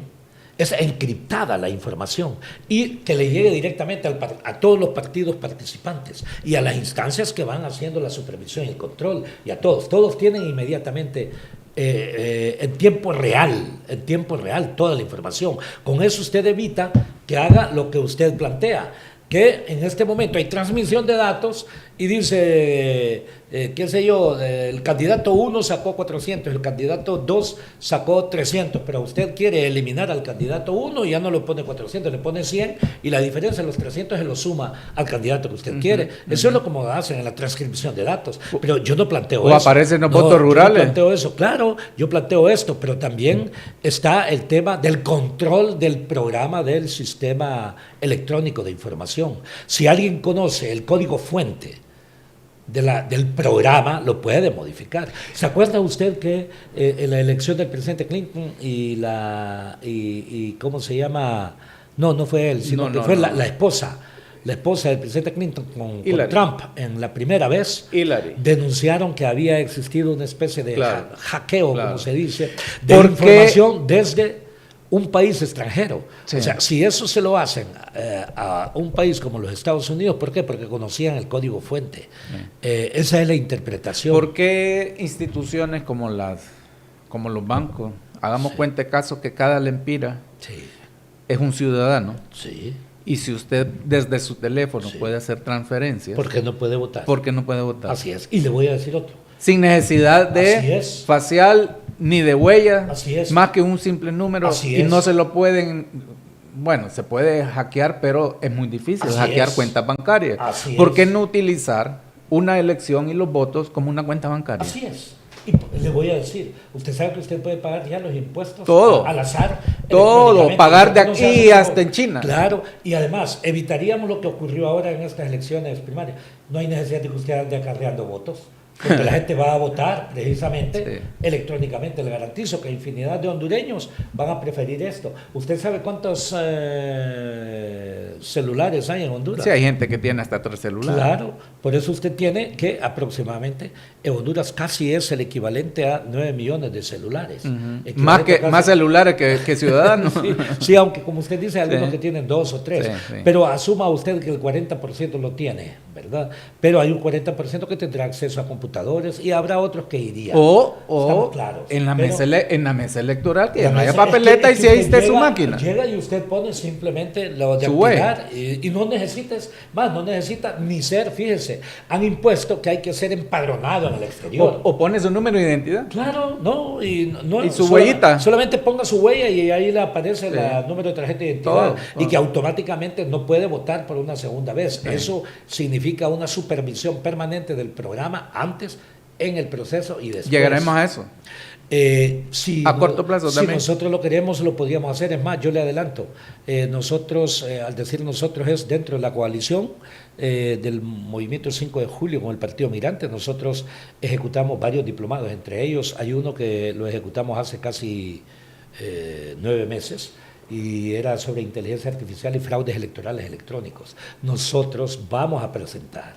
es encriptada la información y que le llegue directamente a todos los partidos participantes y a las instancias que van haciendo la supervisión y el control, y a todos. Todos tienen inmediatamente en tiempo real toda la información. Con eso usted evita que haga lo que usted plantea, que en este momento hay transmisión de datos y dice, qué sé yo, el candidato 1 sacó 400, el candidato 2 sacó 300, pero usted quiere eliminar al candidato 1 y ya no le pone 400, le pone 100 y la diferencia de los 300 se lo suma al candidato que usted quiere. Eso es lo como hacen en la transcripción de datos, pero yo no planteo eso. O aparecen los votos rurales. Yo no planteo eso, claro, yo planteo esto, pero también está el tema del control del programa del sistema electrónico de información. Si alguien conoce el código fuente del programa, lo puede modificar. ¿Se acuerda usted que en la elección del presidente Clinton y ¿cómo se llama? No fue él, sino que fue la esposa del presidente Clinton con Trump en la primera vez, denunciaron que había existido una especie de hackeo, como se dice, de información desde un país extranjero. Sí. O sea, si eso se lo hacen a un país como los Estados Unidos, ¿por qué? Porque conocían el código fuente. Esa es la interpretación. ¿Por qué instituciones como los bancos, hagamos cuenta de caso que cada lempira es un ciudadano? Sí. Y si usted desde su teléfono puede hacer transferencias, ¿por qué no puede votar? ¿Por qué no puede votar? Así es. Y le voy a decir otro. Sin necesidad de facial ni de huella, Así es. más que un simple número, Así y es. no se lo pueden, bueno, se puede hackear, pero es muy difícil Así hackear es. cuentas bancarias. Así ¿Por qué es. no utilizar una elección y los votos como una cuenta bancaria? Así es. Y le voy a decir, usted sabe que usted puede pagar ya los impuestos Todo. al azar. Todo, electrónicamente. pagar de No se aquí hace hasta todo. en China. Claro, y además evitaríamos lo que ocurrió ahora en estas elecciones primarias. No hay necesidad de que usted ande acarreando votos, porque la gente va a votar precisamente Sí. electrónicamente. Le garantizo que infinidad de hondureños van a preferir esto. ¿Usted sabe cuántos celulares hay en Honduras? Sí, hay gente que tiene hasta 3 celulares. Claro, por eso usted tiene que aproximadamente en Honduras casi es el equivalente a 9 millones de celulares. Equivalente a Más casi- celulares que ciudadanos. Sí, sí, aunque como usted dice, hay algunos Sí. que tienen 2 o 3, Sí, sí. pero asuma usted que el 40% lo tiene, ¿verdad? Pero hay un 40% que tendrá acceso a computadores y habrá otros que irían. O Estamos claros. en, la Pero- mesa en la mesa electoral, que la no haya mesa- papeleta es y que si ahí usted esté su llega- máquina. Llega y usted pone simplemente lo de Su huella. activar y no necesites más, no necesita ni ser, fíjese, han impuesto que hay que ser empadronado en el exterior. O pone su número de identidad. Claro, no, ¿Y su huellita? Solamente ponga su huella y ahí le aparece Sí. el número de tarjeta de identidad Todo, y todo. que automáticamente no puede votar por una segunda vez. Sí. Eso significa una supervisión permanente del programa antes, en el proceso y después. Llegaremos a eso. Si A corto plazo si también. nosotros lo queremos, lo podríamos hacer. Es más, yo le adelanto. Nosotros, al decir nosotros, es dentro de la coalición del Movimiento 5 de Julio con el Partido Migrante. Nosotros ejecutamos varios diplomados. Entre ellos hay uno que lo ejecutamos hace casi 9 meses y era sobre inteligencia artificial y fraudes electorales electrónicos. Nosotros vamos a presentar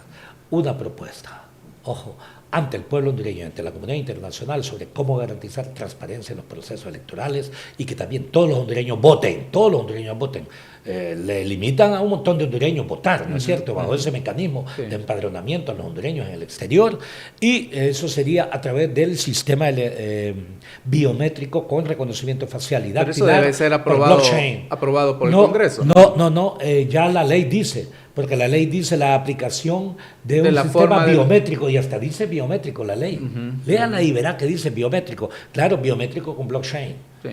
una propuesta, ojo, ante el pueblo hondureño, ante la comunidad internacional, sobre cómo garantizar transparencia en los procesos electorales y que también todos los hondureños voten, todos los hondureños voten. Le limitan a un montón de hondureños votar, ¿no es cierto?, bajo ese mecanismo Sí. de empadronamiento a los hondureños en el exterior, y eso sería a través del sistema biométrico con reconocimiento facial y Pero eso dactilar debe ser por aprobado, blockchain. aprobado por No, el Congreso. No, ya la ley dice, porque la ley dice la aplicación de un la sistema forma de- biométrico, y hasta dice biométrico la ley. Léala y verá que dice biométrico. Claro, biométrico con blockchain. Sí.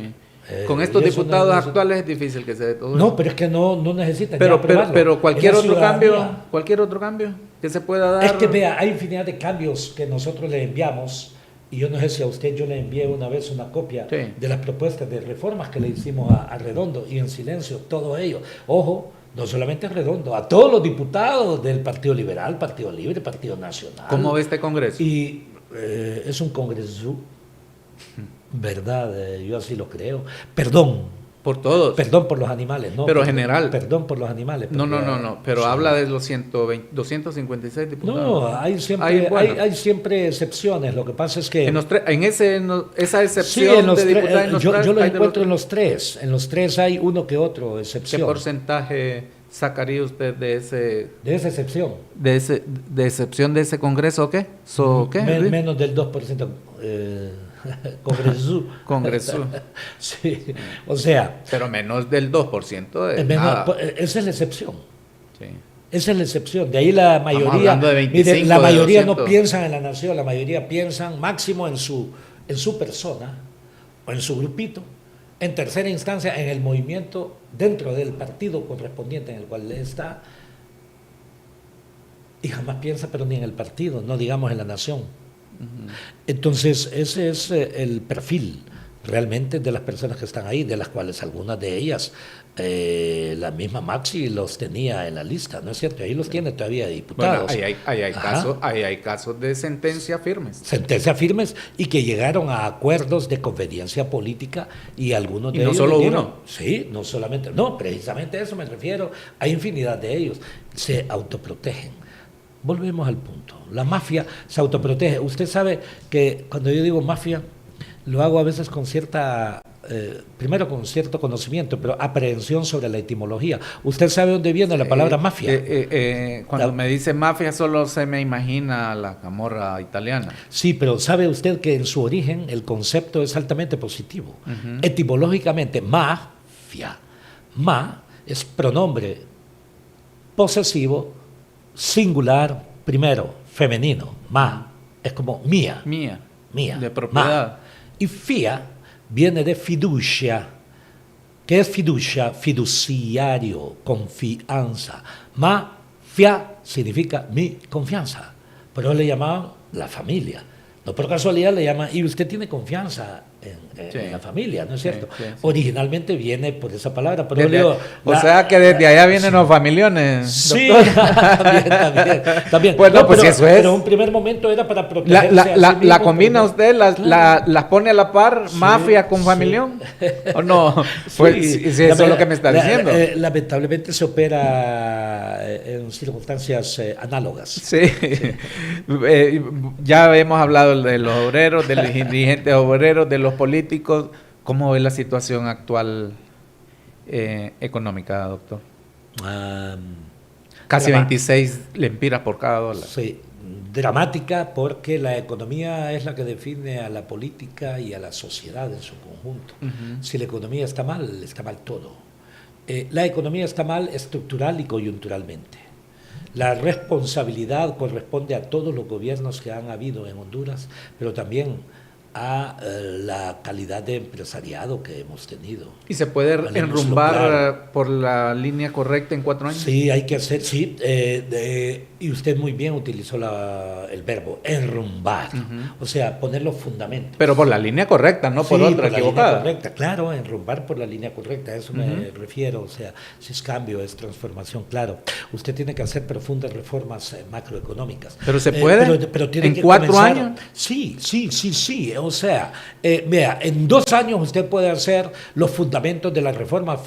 Con estos y eso diputados no- actuales es difícil que se dé todo No, eso. pero es que no necesitan ya Pero aprobarlo. cualquier Es la otro cambio, ciudadanía. cualquier otro cambio que se pueda dar. Es que vea, hay infinidad de cambios que nosotros le enviamos, y yo no sé si a usted yo le envié una vez una copia Sí. de las propuestas de reformas que le hicimos a Redondo, y en silencio todo ello. Ojo, no solamente a Redondo, a todos los diputados del Partido Liberal, Partido Libre, Partido Nacional. ¿Cómo ve este Congreso? Y es un congreso, verdad, yo así lo creo. Por todos. Perdón por los animales, ¿no? Pero perdón, general. Perdón por los animales. No, porque, pero sí. habla de los 256 diputados. No, hay siempre, Hay, bueno. hay siempre excepciones. Lo que pasa es que... Esa Sí, excepción en los de tres, diputados en los yo tres, los hay de encuentro los- en los tres. En los tres hay uno que otro ¿Qué excepción. porcentaje sacaría usted de De esa excepción. de excepción de ese Congreso o qué? ¿Qué? Luis? Menos del 2%. Congreso. Congreso. Sí, o sea, Pero menos del 2% de es menos- nada. esa es la excepción. Sí. Esa es la excepción. De ahí la mayoría, hablando de 25, mire, la de mayoría no 200. piensan en la nación, la mayoría piensan máximo en su persona o en su grupito. En tercera instancia, en el movimiento dentro del partido correspondiente en el cual él está. Y jamás piensa, pero ni en el partido, no digamos en la nación. Entonces, ese es el perfil realmente de las personas que están ahí, de las cuales algunas de ellas, la misma Maxi los tenía en la lista, ¿no es cierto? Ahí los tiene todavía de Bueno, diputados. ahí hay casos de sentencia firmes. Sentencias firmes y que llegaron a acuerdos de conveniencia política y algunos Y de no ellos... solo dieron- uno. Sí, no solamente... No, precisamente a eso me refiero. Hay infinidad de ellos. Se autoprotegen. Volvemos al punto. La mafia se autoprotege. Usted sabe que cuando yo digo mafia, lo hago a veces con cierta, primero con cierto conocimiento, pero aprehensión sobre la etimología. ¿Usted sabe dónde viene la palabra mafia? Cuando La- me dice mafia solo se me imagina la camorra italiana. Sí, pero ¿sabe usted que en su origen el concepto es altamente positivo? Etimológicamente, mafia. Ma es pronombre posesivo, singular, primero, femenino. Ma es como mía. Mía. Mía. De propiedad. Ma. Y fia viene de fiducia. ¿Qué es fiducia? Fiduciario, confianza. Fia significa mi confianza. Por eso le llamaban la familia. No por casualidad le llaman, y usted tiene confianza en la familia, ¿no es cierto? Sí. Originalmente viene por esa palabra, pero o sea que desde allá vienen los familiones. Sí, también. Bueno, pues eso es. Pero en un primer momento era para protegerse ¿La combina usted? ¿Las pone a la par, mafia con familión? ¿O no? Pues sí, eso es lo que me está diciendo. Lamentablemente se opera en circunstancias análogas. Sí. Ya hemos hablado de los obreros, de los dirigentes obreros, de los políticos. ¿Cómo ve la situación actual económica, doctor? Casi 26 lempiras por cada dólar. Sí, dramática, porque la economía es la que define a la política y a la sociedad en su conjunto. Si la economía está mal todo. La economía está mal estructural y coyunturalmente. La responsabilidad corresponde a todos los gobiernos que han habido en Honduras, pero también a la calidad de empresariado que hemos tenido. ¿Y se puede enrumbar por la línea correcta en 4 años? Sí, hay que hacer, sí. Y usted muy bien utilizó el verbo enrumbar, o sea, poner los fundamentos. Pero por la línea correcta, no por otra equivocada. La línea correcta, claro, enrumbar por la línea correcta, a eso me refiero. O sea, si es cambio, es transformación, claro. Usted tiene que hacer profundas reformas macroeconómicas. ¿Pero se puede? Pero tiene ¿En que 4 comenzar, años? Sí. O sea, vea, en 2 años usted puede hacer los fundamentos de las reformas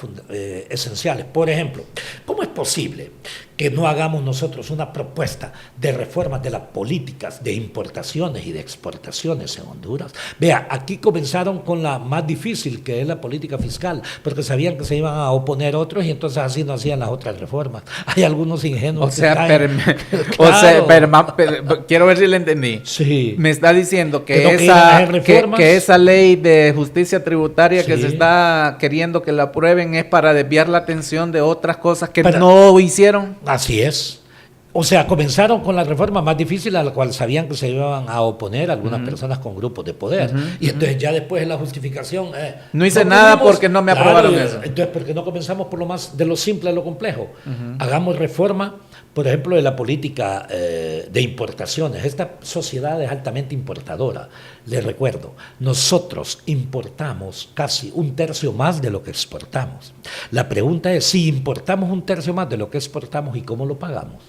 esenciales. Por ejemplo, ¿cómo es posible que no hagamos nosotros una propuesta de reformas de las políticas de importaciones y de exportaciones en Honduras? Vea, aquí comenzaron con la más difícil, que es la política fiscal, porque sabían que se iban a oponer otros y entonces así no hacían las otras reformas. Hay algunos ingenuos. Quiero ver si le entendí. Sí. Me está diciendo que esa ley de justicia tributaria que se está queriendo que la aprueben es para desviar la atención de otras cosas que no hicieron. Así es. O sea, comenzaron con la reforma más difícil a la cual sabían que se iban a oponer algunas personas con grupos de poder. Y entonces ya después de la justificación... no hice nada porque no me aprobaron eso. Entonces, ¿por qué no comenzamos por lo más de lo simple a lo complejo? Hagamos reforma, por ejemplo, de la política de importaciones. Esta sociedad es altamente importadora. Les recuerdo, nosotros importamos casi 1/3 más de lo que exportamos. La pregunta es, si importamos 1/3 más de lo que exportamos, ¿y cómo lo pagamos?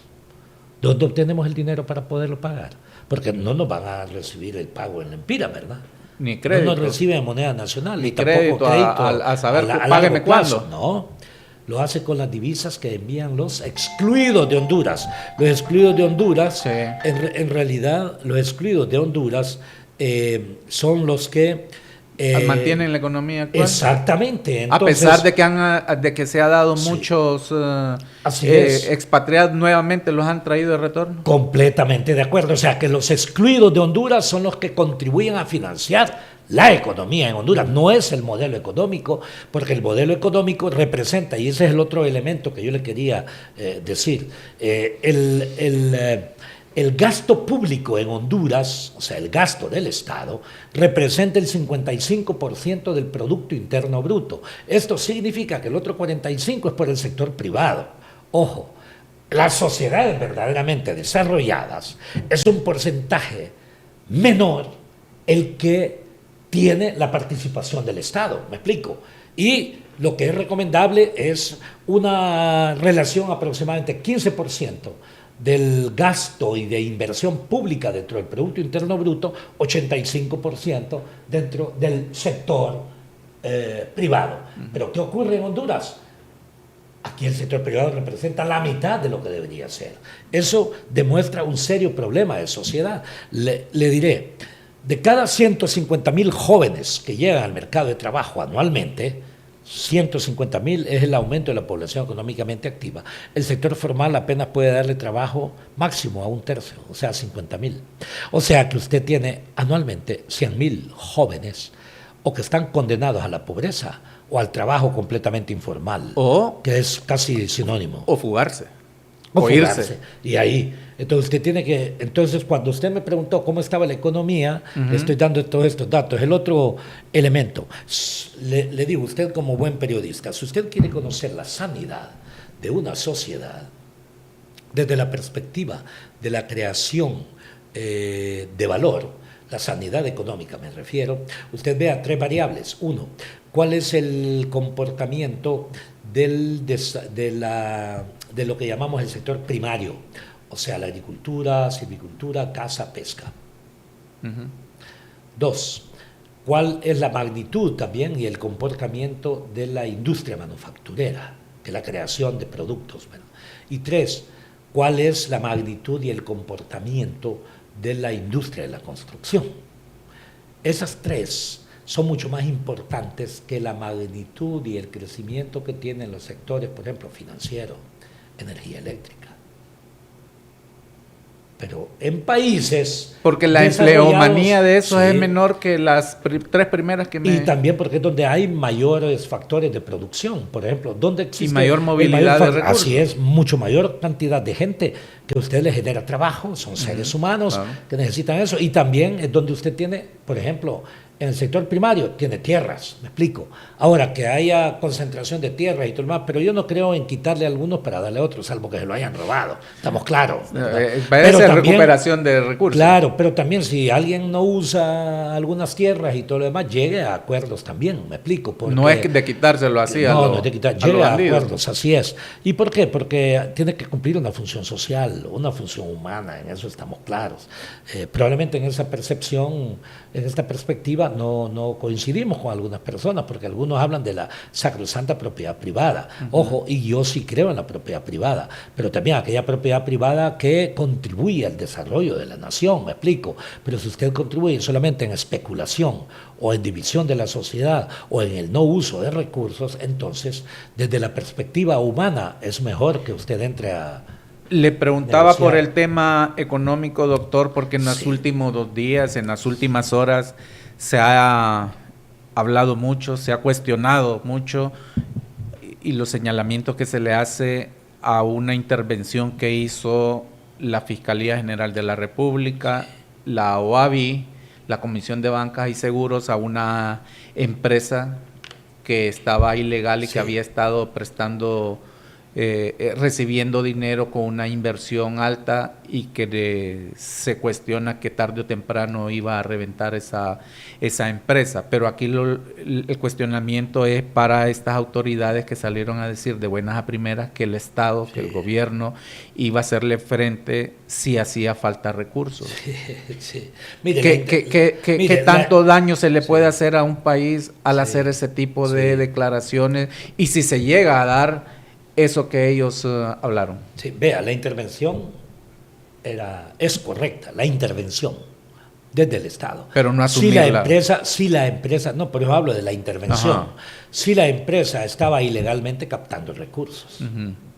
¿Dónde obtenemos el dinero para poderlo pagar? Porque no nos van a recibir el pago en lempira, ¿verdad? Ni crédito. No nos reciben en moneda nacional. Ni crédito a saber, págueme cuándo. No, lo hace con las divisas que envían los excluidos de Honduras. Los excluidos de Honduras, en realidad, los excluidos de Honduras son los que... mantienen la economía actual. Exactamente. Entonces, a pesar de que se ha dado muchos expatriados nuevamente, los han traído de retorno. Completamente de acuerdo. O sea, que los excluidos de Honduras son los que contribuyen a financiar la economía en Honduras. No es el modelo económico, porque el modelo económico representa, y ese es el otro elemento que yo le quería decir, el gasto público en Honduras, o sea, el gasto del Estado, representa el 55% del Producto Interno Bruto. Esto significa que el otro 45% es por el sector privado. Ojo, las sociedades verdaderamente desarrolladas es un porcentaje menor el que tiene la participación del Estado. ¿Me explico? Y lo que es recomendable es una relación aproximadamente 15% del gasto y de inversión pública dentro del Producto Interno Bruto, 85% dentro del sector privado. ¿Pero qué ocurre en Honduras? Aquí el sector privado representa la mitad de lo que debería ser. Eso demuestra un serio problema de sociedad. Le diré, de cada 150,000 jóvenes que llegan al mercado de trabajo anualmente, 150,000 es el aumento de la población económicamente activa. El sector formal apenas puede darle trabajo máximo a 1/3, o sea, 50,000. O sea que usted tiene anualmente 100,000 jóvenes o que están condenados a la pobreza o al trabajo completamente informal, o que es casi sinónimo. O fugarse. o irse. fugarse. Y ahí, entonces usted tiene que, entonces cuando usted me preguntó cómo estaba la economía, le estoy dando todos estos datos. El otro elemento, le digo, usted como buen periodista, si usted quiere conocer la sanidad de una sociedad, desde la perspectiva de la creación de valor, la sanidad económica me refiero, usted vea tres variables. Uno, ¿cuál es el comportamiento de lo que llamamos el sector primario? O sea, la agricultura, silvicultura, caza, pesca. Dos, ¿cuál es la magnitud también y el comportamiento de la industria manufacturera, de la creación de productos? Bueno. Y tres, ¿cuál es la magnitud y el comportamiento de la industria de la construcción? Esas tres son mucho más importantes que la magnitud y el crecimiento que tienen los sectores, por ejemplo, financiero, energía eléctrica. Pero en países... Porque la empleomanía de eso es menor que las tres primeras que me... Y también porque es donde hay mayores factores de producción, por ejemplo, donde existe... Y mayor movilidad de recursos. Así es, mucho mayor cantidad de gente que usted le genera trabajo, son seres humanos que necesitan eso. Y también es donde usted tiene, por ejemplo, en el sector primario, tiene tierras, me explico. Ahora, que haya concentración de tierras y todo lo demás, pero yo no creo en quitarle a algunos para darle a otros, salvo que se lo hayan robado. Estamos claros. Parece recuperación de recursos. Claro, pero también si alguien no usa algunas tierras y todo lo demás, llegue a acuerdos también, me explico. Porque, no es de quitárselo así no es de quitar, llegue a acuerdos, así es. ¿Y por qué? Porque tiene que cumplir una función social, una función humana, en eso estamos claros. Probablemente en esa percepción, en esta perspectiva, no coincidimos con algunas personas, porque algunos hablan de la sacrosanta propiedad privada. Ojo, y yo sí creo en la propiedad privada, pero también aquella propiedad privada que contribuye al desarrollo de la nación, me explico. Pero si usted contribuye solamente en especulación o en división de la sociedad o en el no uso de recursos, entonces desde la perspectiva humana es mejor que usted entre a... Le preguntaba por el tema económico, doctor, porque en los últimos 2 días, en las últimas horas, se ha hablado mucho, se ha cuestionado mucho, y los señalamientos que se le hace a una intervención que hizo la Fiscalía General de la República, la OABI, la Comisión de Bancas y Seguros, a una empresa que estaba ilegal y que había estado prestando, recibiendo dinero con una inversión alta, y que se cuestiona que tarde o temprano iba a reventar esa empresa. Pero aquí el cuestionamiento es para estas autoridades que salieron a decir de buenas a primeras que el Estado, que el gobierno iba a hacerle frente si hacía falta recursos. Mire, ¿Qué tanto daño se le puede hacer a un país al hacer ese tipo de declaraciones? Y si se llega a dar eso que ellos hablaron. Sí, vea, la intervención es correcta, la intervención desde el Estado. Pero no asumir si la empresa, no, por eso hablo de la intervención. Ajá. Si la empresa estaba ilegalmente captando recursos,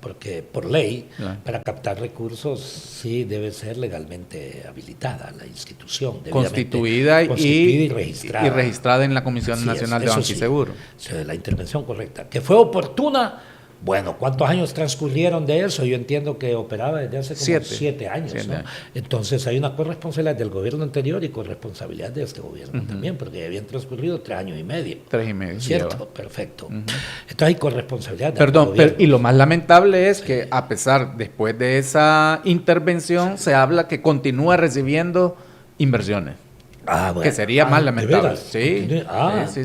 porque por ley, para captar recursos, sí debe ser legalmente habilitada la institución. Constituida y registrada. Y registrada en la Comisión Nacional de Banco y Seguro. La intervención correcta, que fue oportuna. Bueno, ¿cuántos años transcurrieron de eso? Yo entiendo que operaba desde hace como 7 años, ¿no? Entonces hay una corresponsabilidad del gobierno anterior y corresponsabilidad de este gobierno también, porque habían transcurrido 3 años y medio. 3 y medio. ¿Cierto? Lleva. Perfecto. Entonces hay corresponsabilidad del gobierno. Y lo más lamentable es que a pesar, después de esa intervención, se habla que continúa recibiendo inversiones. Bueno. Que sería más lamentable. Sí.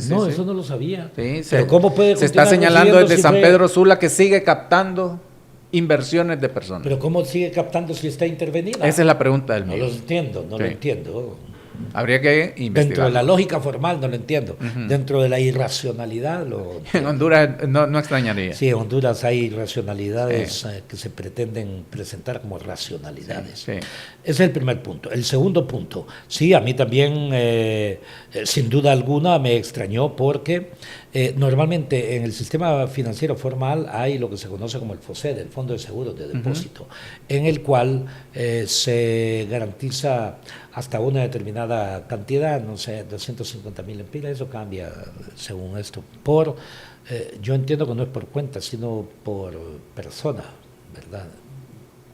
No, eso no lo sabía. Sí, pero ¿cómo puede se está señalando desde San Pedro Sula que sigue captando inversiones de personas. Pero ¿cómo sigue captando si está intervenida? Esa es la pregunta del mío. No lo entiendo. Habría que investigar. Dentro de la lógica formal no lo entiendo. Dentro de la irracionalidad En Honduras no extrañaría. Sí, en Honduras hay irracionalidades que se pretenden presentar como racionalidades. Ese es el primer punto. El segundo punto, sí, a mí también, sin duda alguna, me extrañó porque normalmente en el sistema financiero formal hay lo que se conoce como el FOSED, el Fondo de Seguros de Depósito, en el cual se garantiza hasta una determinada cantidad, no sé, 250,000 lempiras, eso cambia según esto, yo entiendo que no es por cuenta, sino por persona, ¿verdad?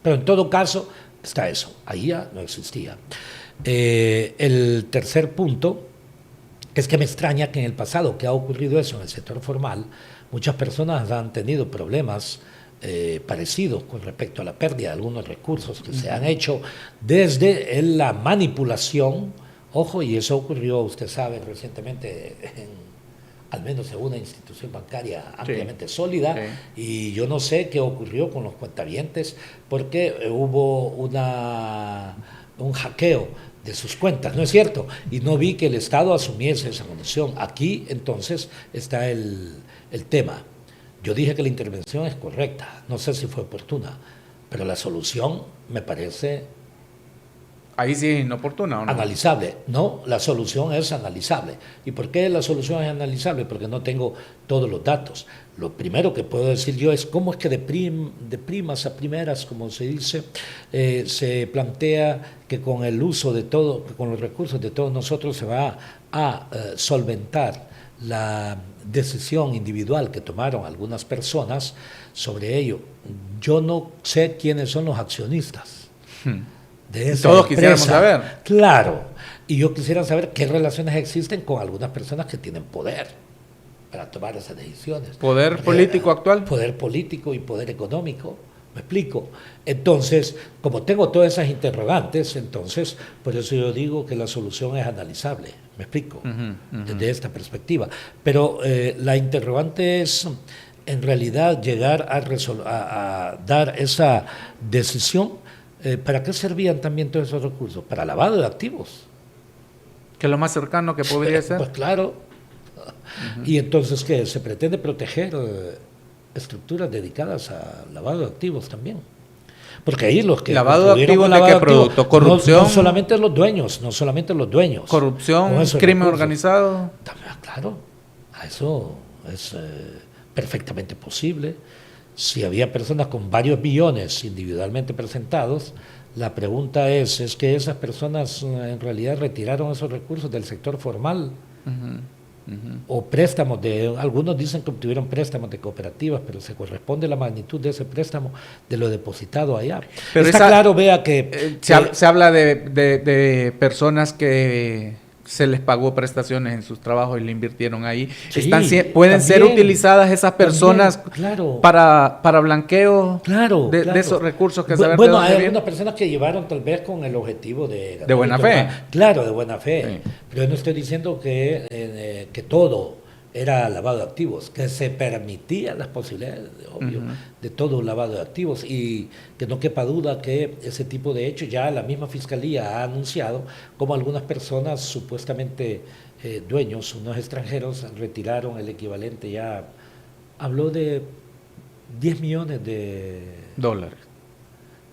Pero en todo caso, está eso. Ahí ya no existía. El tercer punto es que me extraña que en el pasado que ha ocurrido eso en el sector formal, muchas personas han tenido problemas parecidos con respecto a la pérdida de algunos recursos que se han hecho desde la manipulación. Ojo, y eso ocurrió, usted sabe, recientemente al menos en una institución bancaria ampliamente sólida, y yo no sé qué ocurrió con los cuentavientes, porque hubo un hackeo de sus cuentas, ¿no es cierto? Y no vi que el Estado asumiese esa condición. Aquí, entonces, está el tema. Yo dije que la intervención es correcta, no sé si fue oportuna, pero la solución me parece... Ahí sí es inoportuna, ¿o no? Analizable. No, la solución es analizable. ¿Y por qué la solución es analizable? Porque no tengo todos los datos. Lo primero que puedo decir yo es cómo es que de primas a primeras, como se dice, se plantea que con el uso de todo, que con los recursos de todos nosotros se va a solventar la decisión individual que tomaron algunas personas sobre ello. Yo no sé quiénes son los accionistas. De esa todos empresa. Quisiéramos saber. Claro, y yo quisiera saber qué relaciones existen con algunas personas que tienen poder para tomar esas decisiones. ¿Poder político actual? Poder político y poder económico, ¿me explico? Entonces, como tengo todas esas interrogantes, entonces, por eso yo digo que la solución es analizable, ¿me explico? Desde esta perspectiva. Pero la interrogante es, en realidad, llegar a dar esa decisión. ¿Para qué servían también todos esos recursos? Para lavado de activos. Que es lo más cercano que podría ser. Pues claro. Y entonces, ¿qué? ¿Se pretende proteger estructuras dedicadas a lavado de activos también? Porque ahí los que... ¿Lavado de activos de qué producto? ¿Corrupción? No solamente los dueños. ¿Corrupción? ¿Crimen organizado? Claro, eso es perfectamente posible. Si había personas con varios billones individualmente presentados, la pregunta es que esas personas en realidad retiraron esos recursos del sector formal o préstamos algunos dicen que obtuvieron préstamos de cooperativas, pero se corresponde la magnitud de ese préstamo de lo depositado allá. Pero está claro, vea que... se habla de personas que se les pagó prestaciones en sus trabajos y le invirtieron ahí. Sí, pueden ser utilizadas esas personas claro, para blanqueo de esos recursos que saber bueno, hay algunas personas que llevaron tal vez con el objetivo de buena fe. Claro, de buena fe. Sí. Pero yo no estoy diciendo que todo era lavado de activos, que se permitían las posibilidades, obvio, de todo lavado de activos, y que no quepa duda que ese tipo de hechos ya la misma Fiscalía ha anunciado como algunas personas supuestamente dueños, unos extranjeros, retiraron el equivalente ya, habló de 10 millones de dólares.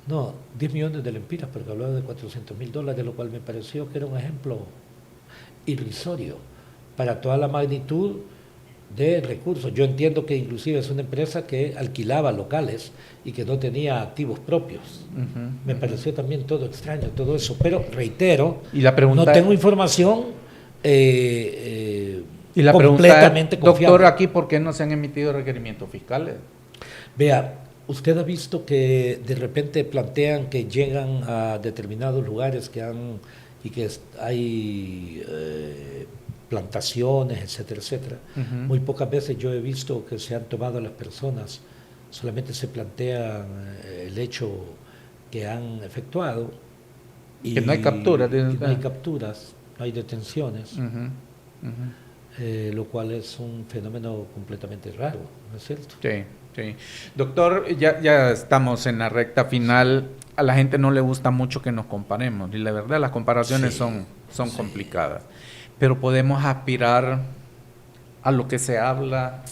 No, 10 millones de lempiras, porque hablaba de $400,000, lo cual me pareció que era un ejemplo irrisorio para toda la magnitud de recursos. Yo entiendo que inclusive es una empresa que alquilaba locales y que no tenía activos propios. Me pareció también todo extraño, todo eso. Pero reitero, y la pregunta no tengo información y la completamente pregunta, confiable. doctor, aquí, ¿por qué no se han emitido requerimientos fiscales? Vea, usted ha visto que de repente plantean que llegan a determinados lugares y que hay plantaciones, etcétera, etcétera. Muy pocas veces yo he visto que se han tomado a las personas, solamente se plantea el hecho que han efectuado. Y que no hay capturas. No hay capturas, no hay detenciones, lo cual es un fenómeno completamente raro, ¿no es cierto? Sí, sí. Doctor, ya estamos en la recta final. A la gente no le gusta mucho que nos comparemos, y la verdad las comparaciones son complicadas. Pero podemos aspirar a lo que se habla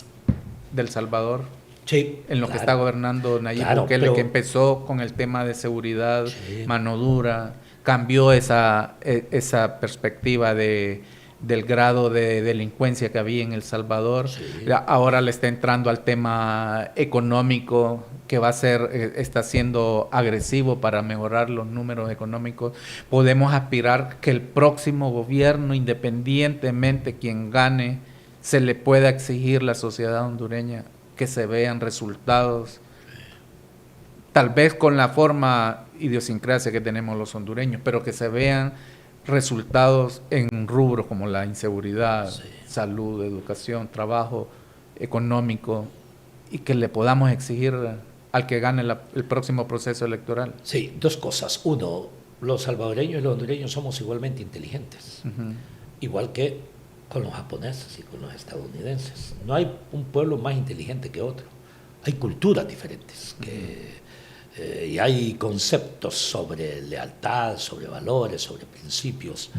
del Salvador, en lo que está gobernando Nayib Bukele, que empezó con el tema de seguridad, mano dura, cambió esa perspectiva del grado de delincuencia que había en El Salvador. Ahora le está entrando al tema económico, que está siendo agresivo para mejorar los números económicos. Podemos aspirar que el próximo gobierno, independientemente quien gane, se le pueda exigir a la sociedad hondureña que se vean resultados tal vez con la forma idiosincrasia que tenemos los hondureños, pero que se vean resultados en rubros como la inseguridad, sí, salud, educación, trabajo económico, y que le podamos exigir al que gane el próximo proceso electoral. Sí, dos cosas. Uno, los salvadoreños y los hondureños somos igualmente inteligentes, igual que con los japoneses y con los estadounidenses. No hay un pueblo más inteligente que otro. Hay culturas diferentes y hay conceptos sobre lealtad, sobre valores, sobre principios,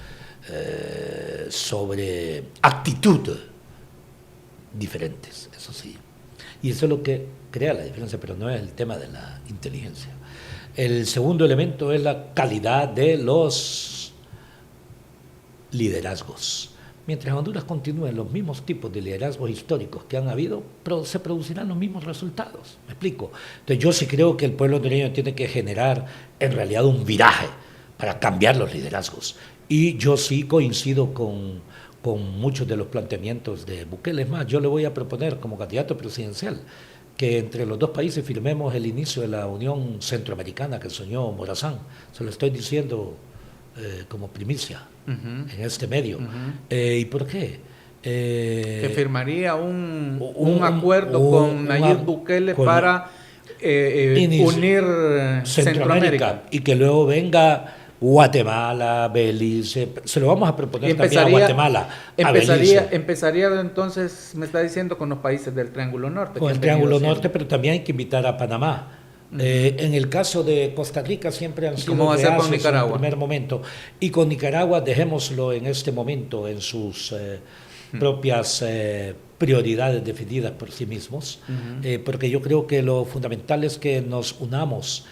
sobre actitud diferentes, eso sí. Y eso es lo que crea la diferencia, pero no es el tema de la inteligencia. El segundo elemento es la calidad de los liderazgos. Mientras Honduras continúe los mismos tipos de liderazgos históricos que han habido, se producirán los mismos resultados. ¿Me explico? Entonces yo sí creo que el pueblo hondureño tiene que generar en realidad un viraje para cambiar los liderazgos. Y yo sí coincido con muchos de los planteamientos de Bukele. Es más, yo le voy a proponer como candidato presidencial que entre los dos países firmemos el inicio de la Unión Centroamericana que soñó Morazán. Se lo estoy diciendo como primicia en este medio. ¿Y por qué? Que firmaría un acuerdo con Nayib Bukele para unir Centroamérica. Y que luego venga Guatemala, Belice, se lo vamos a proponer también a Guatemala, a Belice. Empezaría entonces, me está diciendo, con los países del Triángulo Norte. Con el Triángulo Norte, pero también hay que invitar a Panamá. En el caso de Costa Rica siempre han sido con Nicaragua en el primer momento, y con Nicaragua dejémoslo en este momento en sus propias prioridades definidas por sí mismos, porque yo creo que lo fundamental es que nos unamos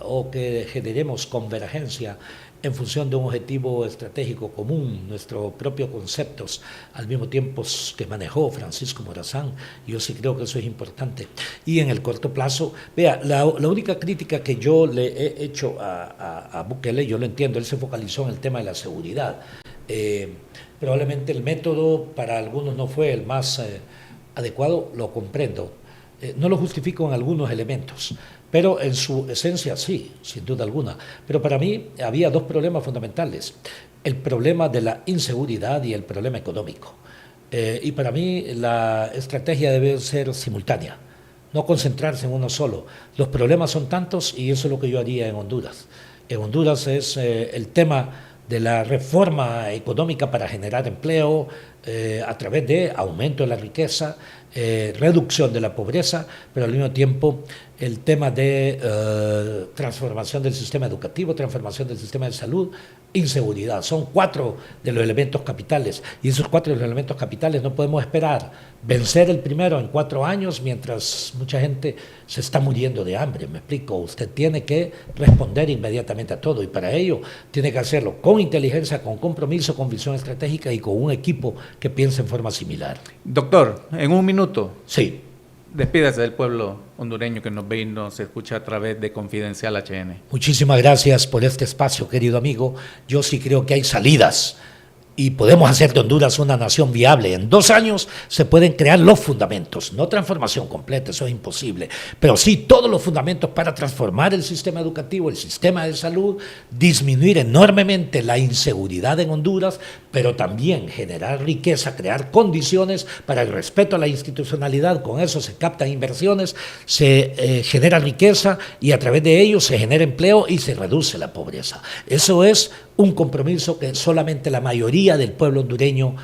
o que generemos convergencia en función de un objetivo estratégico común, nuestros propios conceptos, al mismo tiempo que manejó Francisco Morazán. Yo sí creo que eso es importante. Y en el corto plazo, vea, la única crítica que yo le he hecho a Bukele, yo lo entiendo, él se focalizó en el tema de la seguridad. Probablemente el método para algunos no fue el más adecuado, lo comprendo. No lo justifico en algunos elementos, pero en su esencia sí, sin duda alguna. Pero para mí había dos problemas fundamentales: el problema de la inseguridad y el problema económico. Y para mí la estrategia debe ser simultánea, no concentrarse en uno solo. Los problemas son tantos y eso es lo que yo haría en Honduras. En Honduras es el tema de la reforma económica para generar empleo a través de aumento de la riqueza, reducción de la pobreza, pero al mismo tiempo el tema de transformación del sistema educativo, transformación del sistema de salud, inseguridad. Son 4 de los elementos capitales, y esos 4 de los elementos capitales no podemos esperar vencer el primero en 4 años mientras mucha gente se está muriendo de hambre. Me explico, usted tiene que responder inmediatamente a todo, y para ello tiene que hacerlo con inteligencia, con compromiso, con visión estratégica y con un equipo que piense en forma similar. Doctor, en un minuto. Sí. Despídase del pueblo hondureño que nos ve y nos escucha a través de Confidencial HN. Muchísimas gracias por este espacio, querido amigo. Yo sí creo que hay salidas y podemos hacer de Honduras una nación viable. En 2 años se pueden crear los fundamentos, no transformación completa, eso es imposible, pero sí todos los fundamentos para transformar el sistema educativo, el sistema de salud, disminuir enormemente la inseguridad en Honduras, pero también generar riqueza, crear condiciones para el respeto a la institucionalidad. Con eso se captan inversiones, se genera riqueza y a través de ello se genera empleo y se reduce la pobreza. Eso es un compromiso que solamente la mayoría del pueblo hondureño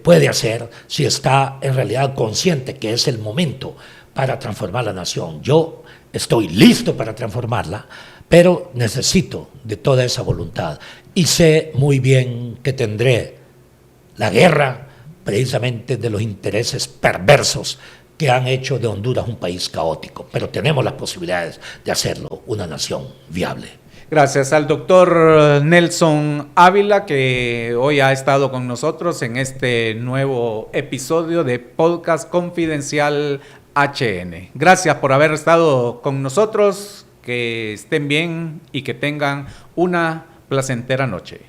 puede hacer si está en realidad consciente que es el momento para transformar la nación. Yo estoy listo para transformarla, pero necesito de toda esa voluntad y sé muy bien que tendré la guerra precisamente de los intereses perversos que han hecho de Honduras un país caótico, pero tenemos las posibilidades de hacerlo una nación viable. Gracias al doctor Nelson Ávila, que hoy ha estado con nosotros en este nuevo episodio de Podcast Confidencial HN. Gracias por haber estado con nosotros, que estén bien y que tengan una placentera noche.